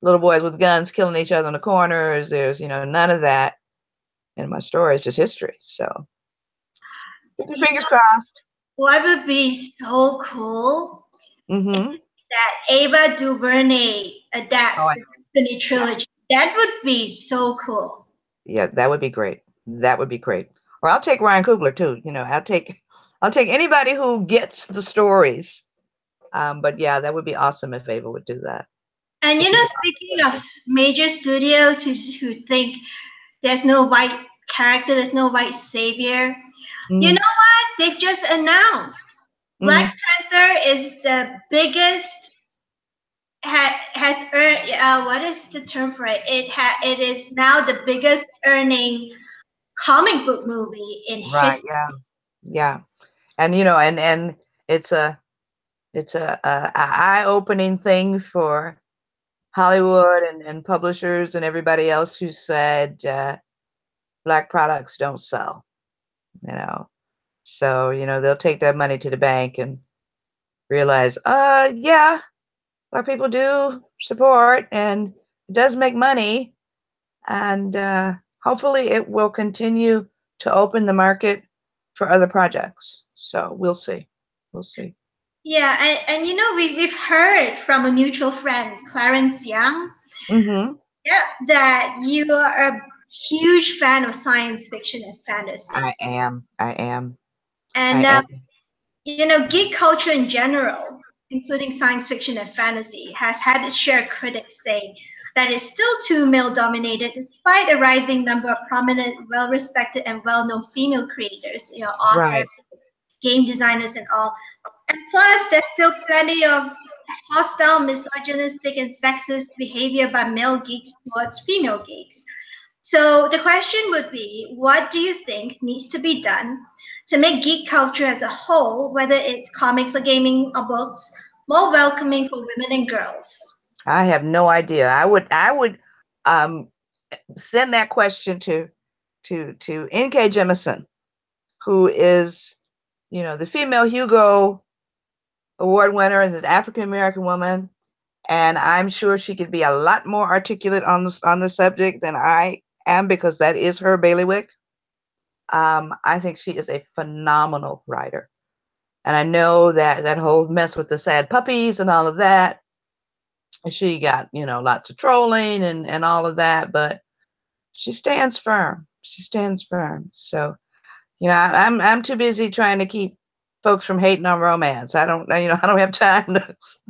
S2: little boys with guns killing each other in the corners. There's, none of that in my story. It's just history. So keep your fingers crossed.
S1: What would be so cool that Ava DuVernay adapts the Destiny trilogy. That would be so cool.
S2: Yeah, that would be great. That would be great. Or I'll take Ryan Coogler too. I'll take anybody who gets the stories. But yeah, that would be awesome if Ava would do that.
S1: And speaking of major studios who think there's no white character. There's no white savior. You
S2: Mm-hmm.
S1: know what? They've just announced Black
S2: Mm-hmm.
S1: Panther is the biggest has earned what is the term for it? It is now the biggest earning comic book movie in
S2: Right.
S1: history.
S2: Yeah. Yeah. And and it's a eye-opening thing for Hollywood and publishers and everybody else who said black products don't sell, you know. So, they'll take that money to the bank and realize, yeah, black people do support and it does make money. And hopefully it will continue to open the market for other projects. So we'll see. We'll see.
S1: Yeah, and we've heard from a mutual friend, Clarence Young,
S2: Mm-hmm.
S1: yeah, that you are a huge fan of science fiction and fantasy.
S2: I am. I am. I
S1: And
S2: am.
S1: geek culture in general, including science fiction and fantasy, has had its share of critics say that it's still too male dominated despite a rising number of prominent, well respected, and well known female creators, authors,
S2: Right.
S1: game designers, and all. And plus, there's still plenty of hostile, misogynistic, and sexist behavior by male geeks towards female geeks. So the question would be, what do you think needs to be done to make geek culture as a whole, whether it's comics or gaming or books, more welcoming for women and girls?
S2: I have no idea. I would um send that question to N.K. Jemisin, who is, the female Hugo Award winner and an African American woman, and I'm sure she could be a lot more articulate on the subject than I am because that is her bailiwick. I think she is a phenomenal writer, and I know that whole mess with the sad puppies and all of that. She got lots of trolling and all of that, but she stands firm. She stands firm. So I'm too busy trying to keep folks from hating on romance. I don't have time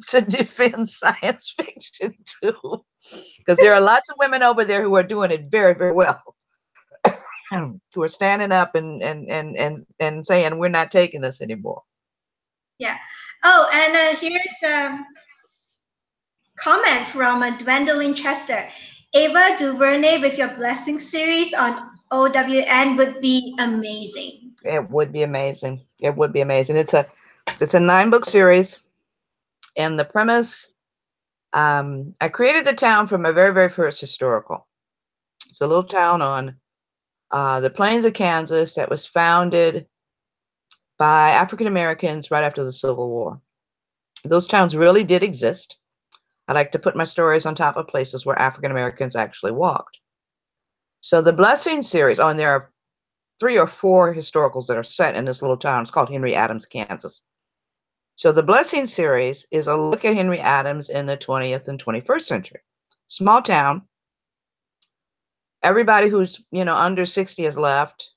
S2: to defend science fiction too, because there are lots of women over there who are doing it very, very well, who are standing up and saying we're not taking this anymore.
S1: Yeah. Oh, and here's a comment from Dwindling Chester. Ava DuVernay with your Blessing series on OWN would be amazing.
S2: It would be amazing. It would be amazing. It's a 9-book series, and the premise. I created the town from my very, very first historical. It's a little town on the plains of Kansas that was founded by African Americans right after the Civil War. Those towns really did exist. I like to put my stories on top of places where African Americans actually walked. So the Blessing series, and there are 3 or 4 historicals that are set in this little town. It's called Henry Adams, Kansas. So the Blessing series is a look at Henry Adams in the 20th and 21st century. Small town. Everybody who's under 60 has left.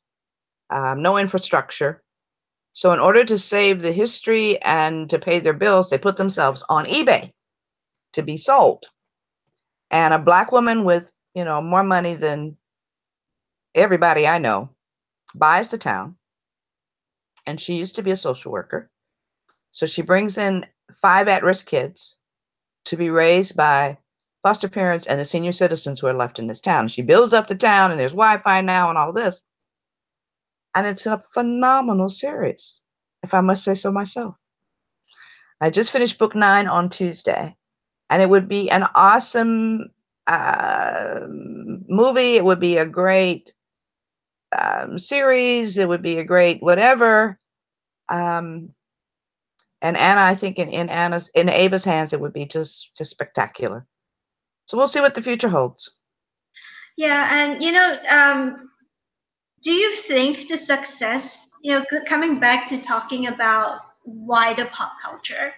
S2: No infrastructure. So in order to save the history and to pay their bills, they put themselves on eBay to be sold. And a black woman with more money than everybody I know buys the town. And she used to be a social worker. So she brings in 5 at-risk kids to be raised by foster parents and the senior citizens who are left in this town. She builds up the town, and there's Wi-Fi now and all this. And it's a phenomenal series, if I must say so myself. I just finished book 9 on Tuesday, and it would be an awesome movie. It would be a great series. It would be a great whatever. And Anna, I think in Ava's hands, it would be just spectacular. So we'll see what the future holds.
S1: Yeah, and do you think the success, coming back to talking about wider pop culture,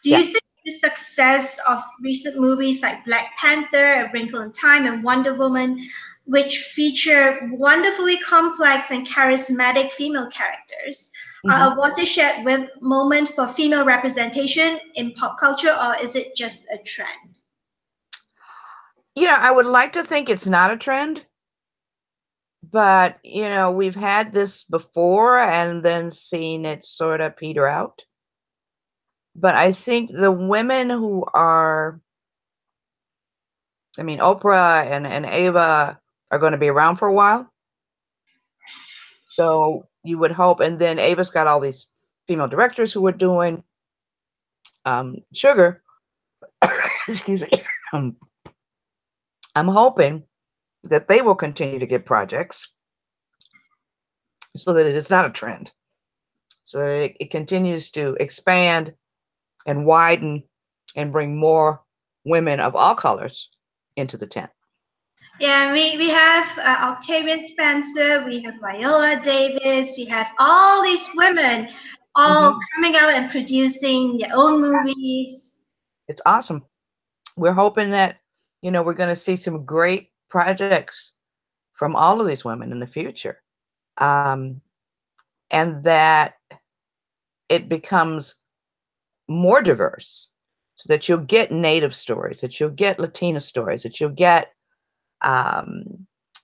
S1: do
S2: Yeah.
S1: you think the success of recent movies like Black Panther, A Wrinkle in Time, and Wonder Woman, which feature wonderfully complex and charismatic female characters, are a watershed moment for female representation in pop culture, or is it just a trend?
S2: I would like to think it's not a trend, But, we've had this before and then seen it sort of peter out. But I think the women who are, Oprah and Ava are going to be around for a while. So you would hope, and then Ava's got all these female directors who are doing Sugar. Excuse me. I'm hoping that they will continue to get projects so that it is not a trend. So that it continues to expand and widen and bring more women of all colors into the tent.
S1: Yeah, we have Octavian Spencer, we have Viola Davis, we have all these women all coming out and producing their own movies.
S2: It's awesome. We're hoping that, we're going to see some great projects from all of these women in the future. And that it becomes more diverse so that you'll get Native stories, that you'll get Latina stories, that you'll get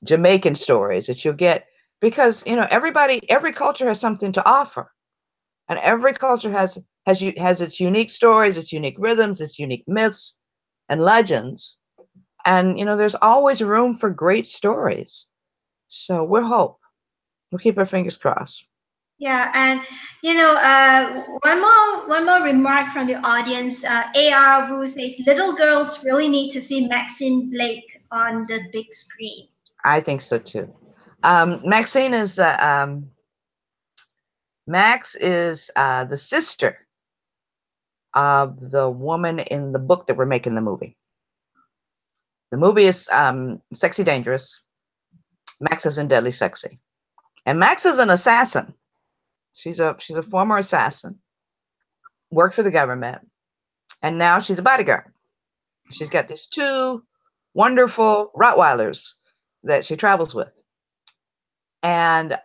S2: Jamaican stories, that you'll get, because, every culture has something to offer. And every culture has its unique stories, its unique rhythms, its unique myths and legends. And, there's always room for great stories. So we'll keep our fingers crossed.
S1: Yeah, and one more remark from the audience. AR Wu says little girls really need to see Maxine Blake on the big screen.
S2: I think so too. Maxine is Max is the sister of the woman in the book that we're making the movie. The movie is Sexy Dangerous. Max is in Deadly Sexy, and Max is an assassin. She's a former assassin, worked for the government, and now she's a bodyguard. She's got these two wonderful Rottweilers that she travels with, and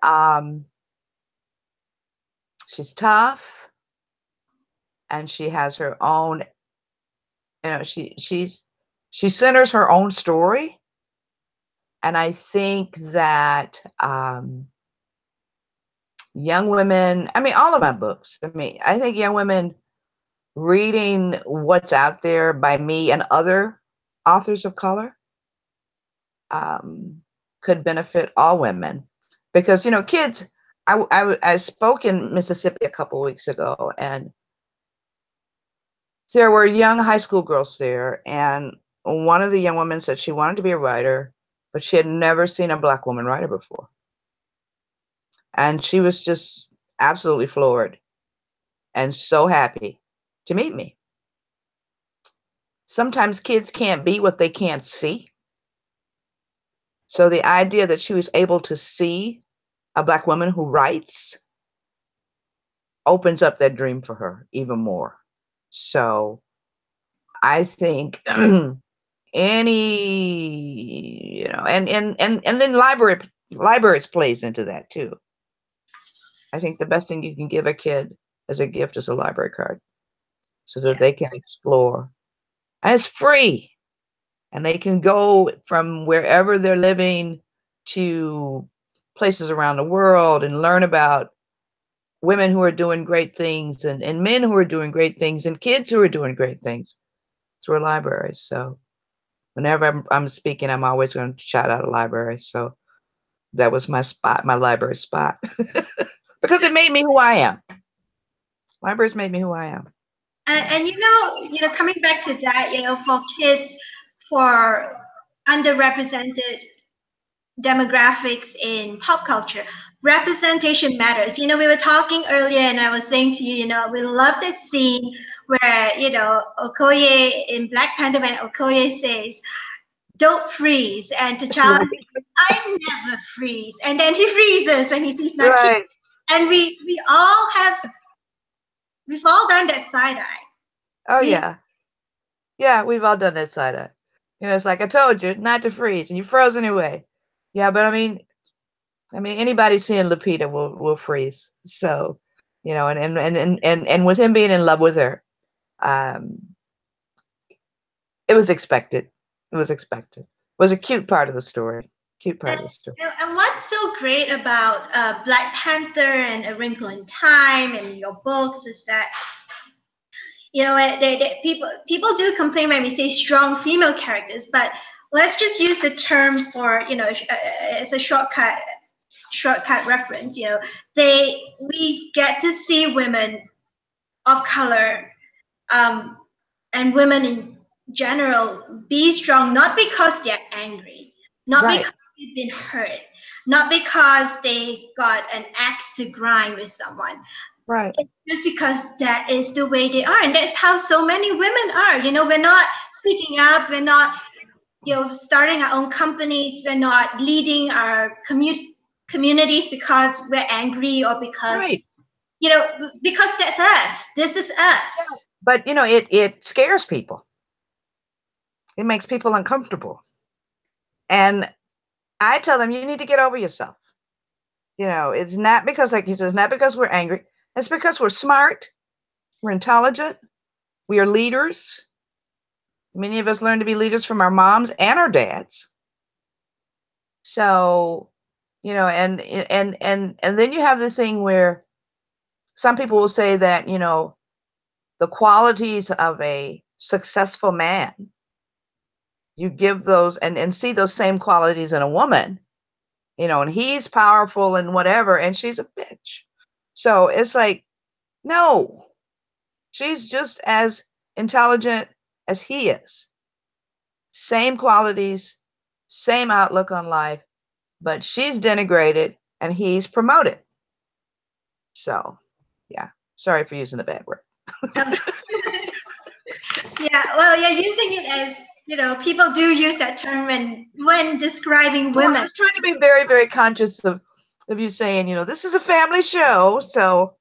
S2: she's tough, and she has her own. She centers her own story, and I think that young women. All of my books. I think young women reading what's out there by me and other authors of color could benefit all women, because kids. I spoke in Mississippi a couple of weeks ago, and there were young high school girls there, and one of the young women said she wanted to be a writer, but she had never seen a Black woman writer before. And she was just absolutely floored and so happy to meet me. Sometimes kids can't be what they can't see. So the idea that she was able to see a Black woman who writes opens up that dream for her even more. So I think any, and then libraries plays into that too. I think the best thing you can give a kid as a gift is a library card, so that they can explore. And it's free. And they can go from wherever they're living to places around the world and learn about women who are doing great things, and men who are doing great things, and kids who are doing great things through a library. So whenever I'm speaking, I'm always going to shout out a library. So that was my spot, my library spot, because it made me who I am. Libraries made me who I am.
S1: And coming back to that, for kids, for underrepresented demographics in pop culture, representation matters. We were talking earlier, and I was saying to you, we love this scene where Okoye in Black Panther, when Okoye says, "Don't freeze," and T'Challa says, "I never freeze," and then he freezes when he sees Naki.
S2: Right.
S1: And we've all done that side eye.
S2: Oh yeah. Yeah, we've all done that side eye. It's like, I told you not to freeze, and you froze anyway. Yeah, but anybody seeing Lupita will freeze. So, and with him being in love with her, it was expected. It was expected. It was a cute part of the story. cute part of the story.
S1: And what's so great about Black Panther and A Wrinkle in Time and your books is that, you know, people do complain when we say strong female characters, but let's just use the term for, you know, it's a shortcut reference. You know, we get to see women of color, and women in general be strong, not because they're angry, not
S2: Right.
S1: because they've been hurt, not because they got an axe to grind with someone.
S2: Right.
S1: It's just because that is the way they are, and that's how so many women are. You know, we're not speaking up, we're not, you know, starting our own companies, we're not leading our communities because we're angry or because,
S2: Right.
S1: you know, because that's us. This is us.
S2: But, you know, it scares people. It makes people uncomfortable. And I tell them, you need to get over yourself. You know, it's not because, like you said, it's not because we're angry. It's because we're smart. We're intelligent. We are leaders. Many of us learn to be leaders from our moms and our dads. So, you know, and then you have the thing where some people will say that, you know, the qualities of a successful man, you give those and see those same qualities in a woman, you know, and he's powerful and whatever, and she's a bitch. So it's like, no, she's just as intelligent as he is. Same qualities, same outlook on life, but she's denigrated and he's promoted. So, yeah, sorry for using the bad word.
S1: Yeah, well, you're using it as, you know, people do use that term when describing women.
S2: Well, I was trying to be very, very conscious of you saying, you know, this is a family show, so,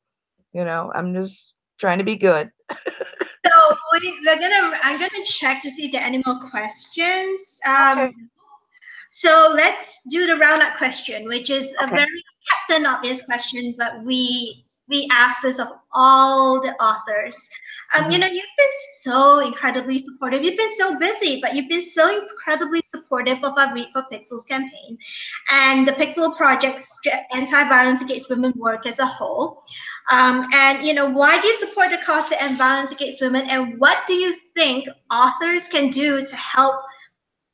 S2: you know, I'm just trying to be good.
S1: So I'm gonna check to see if there are any more questions.
S2: Okay.
S1: So let's do the roundup question, which is a
S2: Okay.
S1: very captain obvious question, but we ask this of all the authors. You know, you've been so incredibly supportive. You've been so busy, but you've been so incredibly supportive of our Read for Pixels campaign and the Pixel Project's anti-violence against women work as a whole. And, you know, why do you support the cause to end violence against women? And what do you think authors can do to help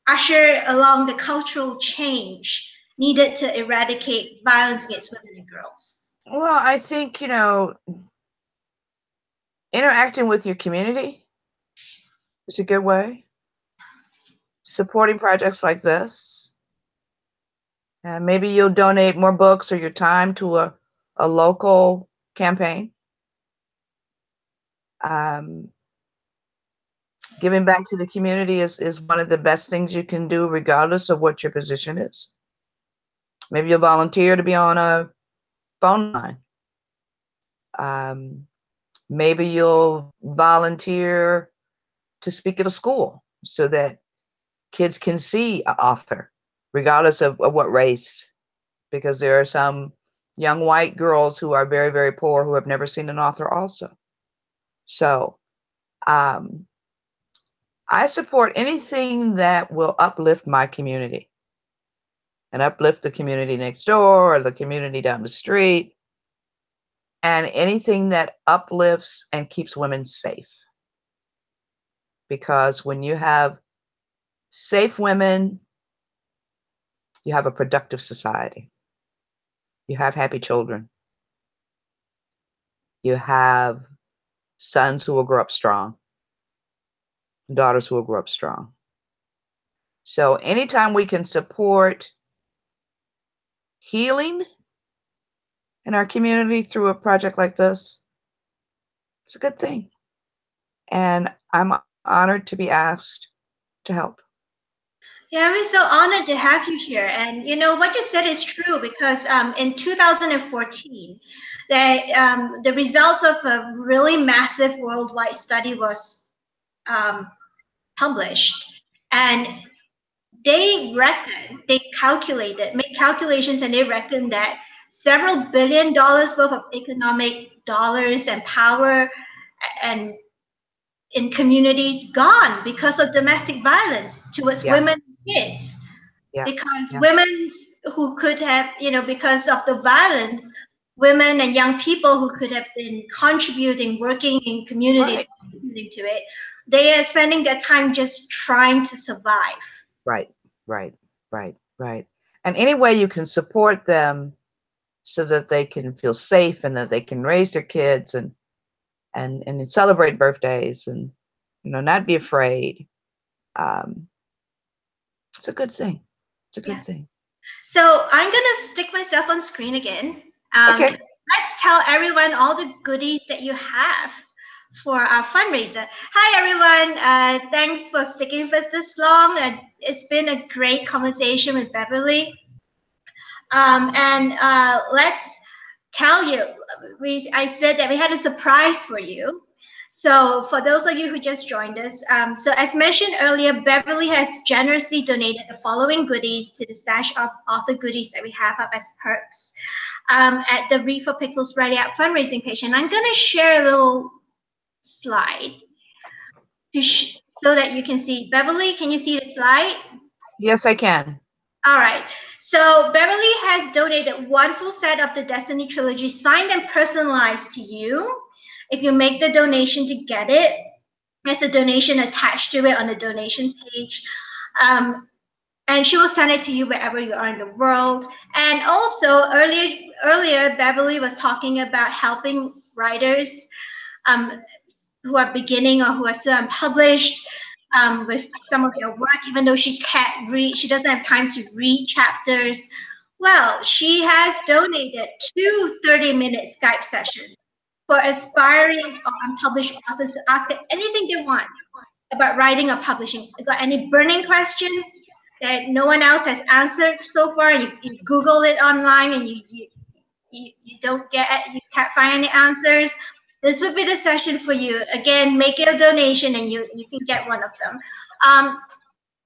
S1: usher along the cultural change needed to eradicate violence against women and girls?
S2: Well, I think, you know, interacting with your community is a good way. Supporting projects like this. And maybe you'll donate more books or your time to a local campaign. Giving back to the community is one of the best things you can do, regardless of what your position is. Maybe you'll volunteer to be on a phone line. Maybe you'll volunteer to speak at a school so that kids can see an author, regardless of what race, because there are some young white girls who are very, very poor who have never seen an author also. So I support anything that will uplift my community and uplift the community next door or the community down the street, and anything that uplifts and keeps women safe. Because when you have safe women, you have a productive society. You have happy children. You have sons who will grow up strong, daughters who will grow up strong. So anytime we can support healing in our community through a project like this, it's a good thing. And I'm honored to be asked to help.
S1: Yeah, we're so honored to have you here. And you know what you said is true, because in 2014, the results of a really massive worldwide study was published, and they made calculations, and they reckoned that several $billion worth of economic dollars and power and in communities gone because of domestic violence towards women and kids.
S2: Yeah.
S1: because
S2: Yeah.
S1: women who could have, because of the violence, women and young people who could have been contributing, working in communities,
S2: Right.
S1: contributing to it, they are spending their time just trying to survive.
S2: Right. Right. Right. Right. And any way you can support them so that they can feel safe and that they can raise their kids and celebrate birthdays and not be afraid. Um, it's a good thing. It's a good
S1: Yeah.
S2: thing.
S1: So I'm gonna stick myself on screen again.
S2: Okay.
S1: Let's tell everyone all the goodies that you have for our fundraiser. Hi everyone, thanks for sticking with us this long. It's been a great conversation with Beverly. And let's tell you, I said that we had a surprise for you. So for those of you who just joined us, so as mentioned earlier, Beverly has generously donated the following goodies to the stash of author goodies that we have up as perks at the Read for Pixels Ready Up fundraising page. And I'm going to share a little slide so that you can see. Beverly, can you see the slide?
S2: Yes, I can.
S1: All right. So Beverly has donated one full set of the Destiny trilogy, signed and personalized to you. If you make the donation to get it, there's a donation attached to it on the donation page. And she will send it to you wherever you are in the world. And also earlier, Beverly was talking about helping writers um, who are beginning or who are still unpublished with some of their work, even though she can't read, she doesn't have time to read chapters. Well, she has donated 2 30-minute Skype sessions for aspiring or unpublished authors to ask anything they want about writing or publishing. You got any burning questions that no one else has answered so far, and you Google it online and you you can't find any answers, this would be the session for you. Again, make a donation and you can get one of them.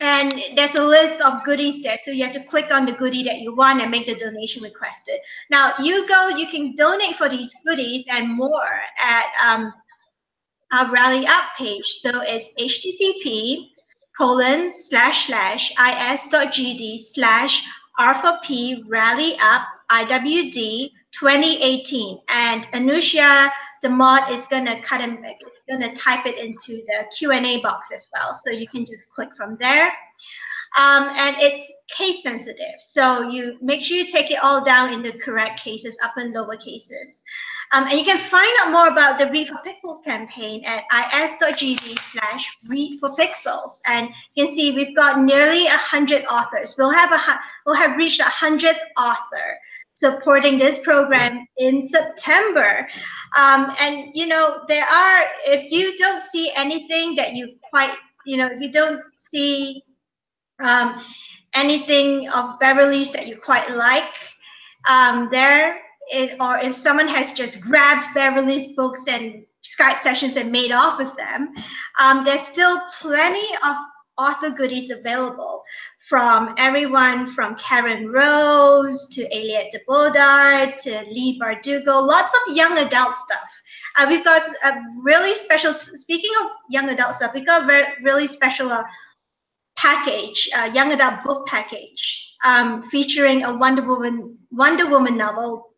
S1: And there's a list of goodies there, so you have to click on the goodie that you want and make the donation requested. Now you can donate for these goodies and more at our Rally Up page. So it's http://is.gd/r4p Rally Up IWD 2018. And Anusha, the mod, is gonna type it into the Q&A box as well. So you can just click from there. And it's case sensitive. So you make sure you take it all down in the correct cases, upper and lower cases. And you can find out more about the Read for Pixels campaign at is.gd/Read for Pixels. And you can see we've got nearly 100 authors. We'll have reached 100th author supporting this program in September. And if you don't see anything that you quite, if you don't see anything of Beverly's that you quite like or if someone has just grabbed Beverly's books and Skype sessions and made off with them, there's still plenty of author goodies available from everyone from Karen Rose to Eliette de Bodard to Lee Bardugo, lots of young adult stuff. We've got a really special, speaking of young adult stuff, we've got a really special package, young adult book package, featuring a Wonder Woman novel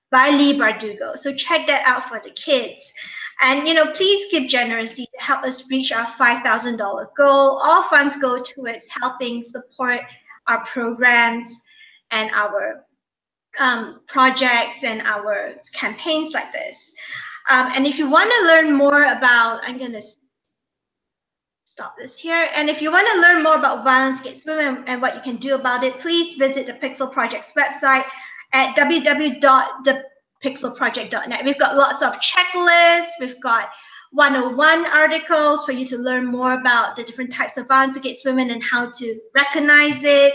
S1: by Lee Bardugo. So check that out for the kids. And please give generously to help us reach our $5,000 goal. All funds go towards helping support our programs and our projects and our campaigns like this. And if you want to learn more about, I'm going to stop this here. And if you want to learn more about violence against women and what you can do about it, please visit the Pixel Project's website at www.thepixelproject.net. We've got lots of checklists. We've got 101 articles for you to learn more about the different types of violence against women and how to recognize it.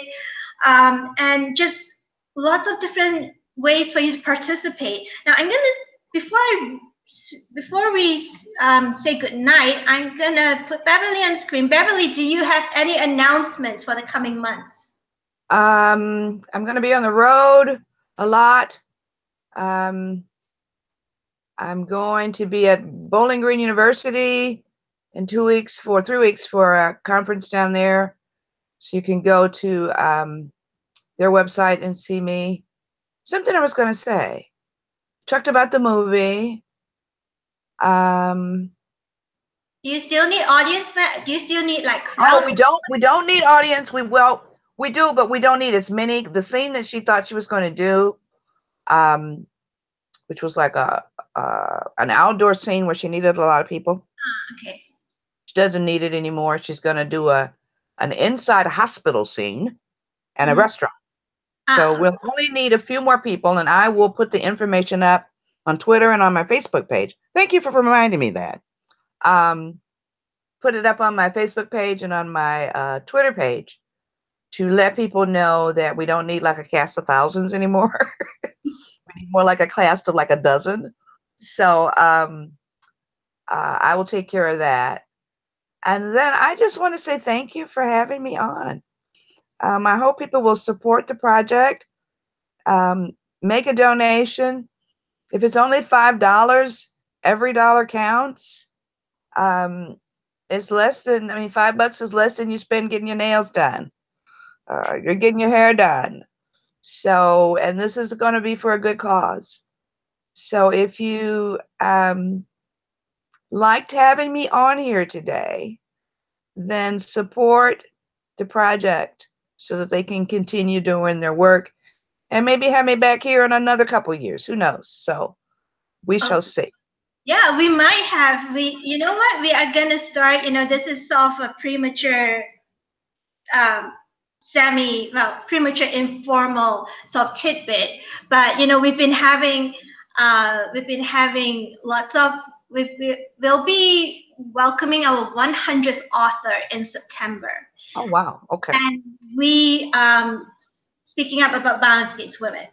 S1: And just lots of different ways for you to participate. Now, before we say good night, I'm gonna put Beverly on screen. Beverly, do you have any announcements for the coming months?
S2: I'm going to be on the road a lot. I'm going to be at Bowling Green University in 3 weeks for a conference down there. So you can go to their website and see me. Something I was going to say. Talked about the movie.
S1: Do you still need audience? Do you still need like crowd?
S2: Oh, we don't need audience. We do, but we don't need as many. The scene that she thought she was going to do, which was like an outdoor scene where she needed a lot of people.
S1: Okay.
S2: She doesn't need it anymore. She's going to do an inside hospital scene and a restaurant. So we'll only need a few more people, and I will put the information up on Twitter and on my Facebook page. Thank you for reminding me that. Put it up on my Facebook page and on my Twitter page to let people know that we don't need like a cast of thousands anymore. We need more like a cast of like a dozen. So I will take care of that. And then I just want to say thank you for having me on. I hope people will support the project. Make a donation. If it's only $5, every dollar counts. It's less than, $5 is less than you spend getting your nails done. You're getting your hair done. So, and this is going to be for a good cause. So if you liked having me on here today, then support the project so that they can continue doing their work and maybe have me back here in another couple of years. Who knows? So we shall see.
S1: Yeah, we might have. You know what? We are gonna start. This is sort of a premature, premature informal sort of tidbit. But we've been having lots of. We'll be welcoming our 100th author in September.
S2: Oh wow! Okay.
S1: And we speaking up about balance against women,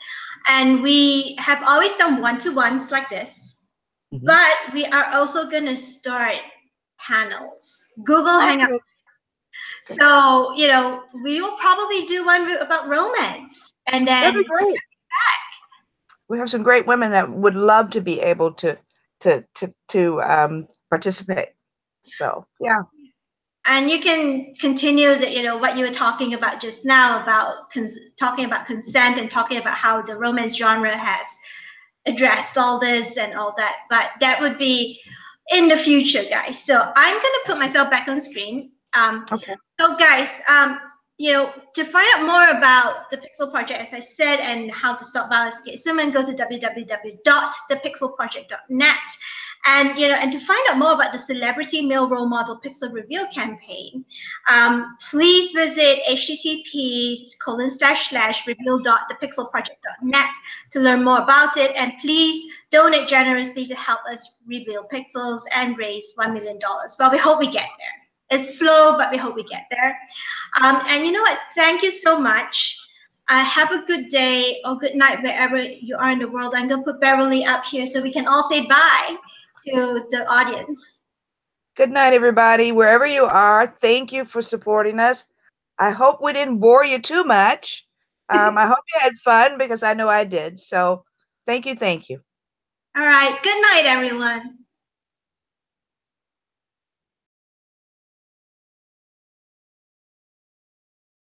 S1: and we have always done one-to-ones like this. But we are also going to start panels, Google Hangout. So, we will probably do one about romance. And then
S2: that'd be great. We have some great women that would love to be able to participate. So, yeah.
S1: And you can continue what you were talking about just now about talking about consent and talking about how the romance genre has addressed all this and all that, but that would be in the future, guys. So I'm gonna put myself back on screen.
S2: Okay.
S1: So guys, to find out more about the Pixel Project, as I said, and how to stop violence against women, go to www.thepixelproject.net. And to find out more about the Celebrity Male Role Model Pixel Reveal campaign, please visit http://reveal.thepixelproject.net to learn more about it. And please donate generously to help us reveal pixels and raise $1 million. Well, we hope we get there. It's slow, but we hope we get there. And you know what? Thank you so much. Have a good day or good night wherever you are in the world. I'm going to put Beverly up here so we can all say bye to the audience.
S2: Good night, everybody. Wherever you are, thank you for supporting us. I hope we didn't bore you too much. I hope you had fun because I know I did. So thank you. Thank you.
S1: All right. Good night, everyone.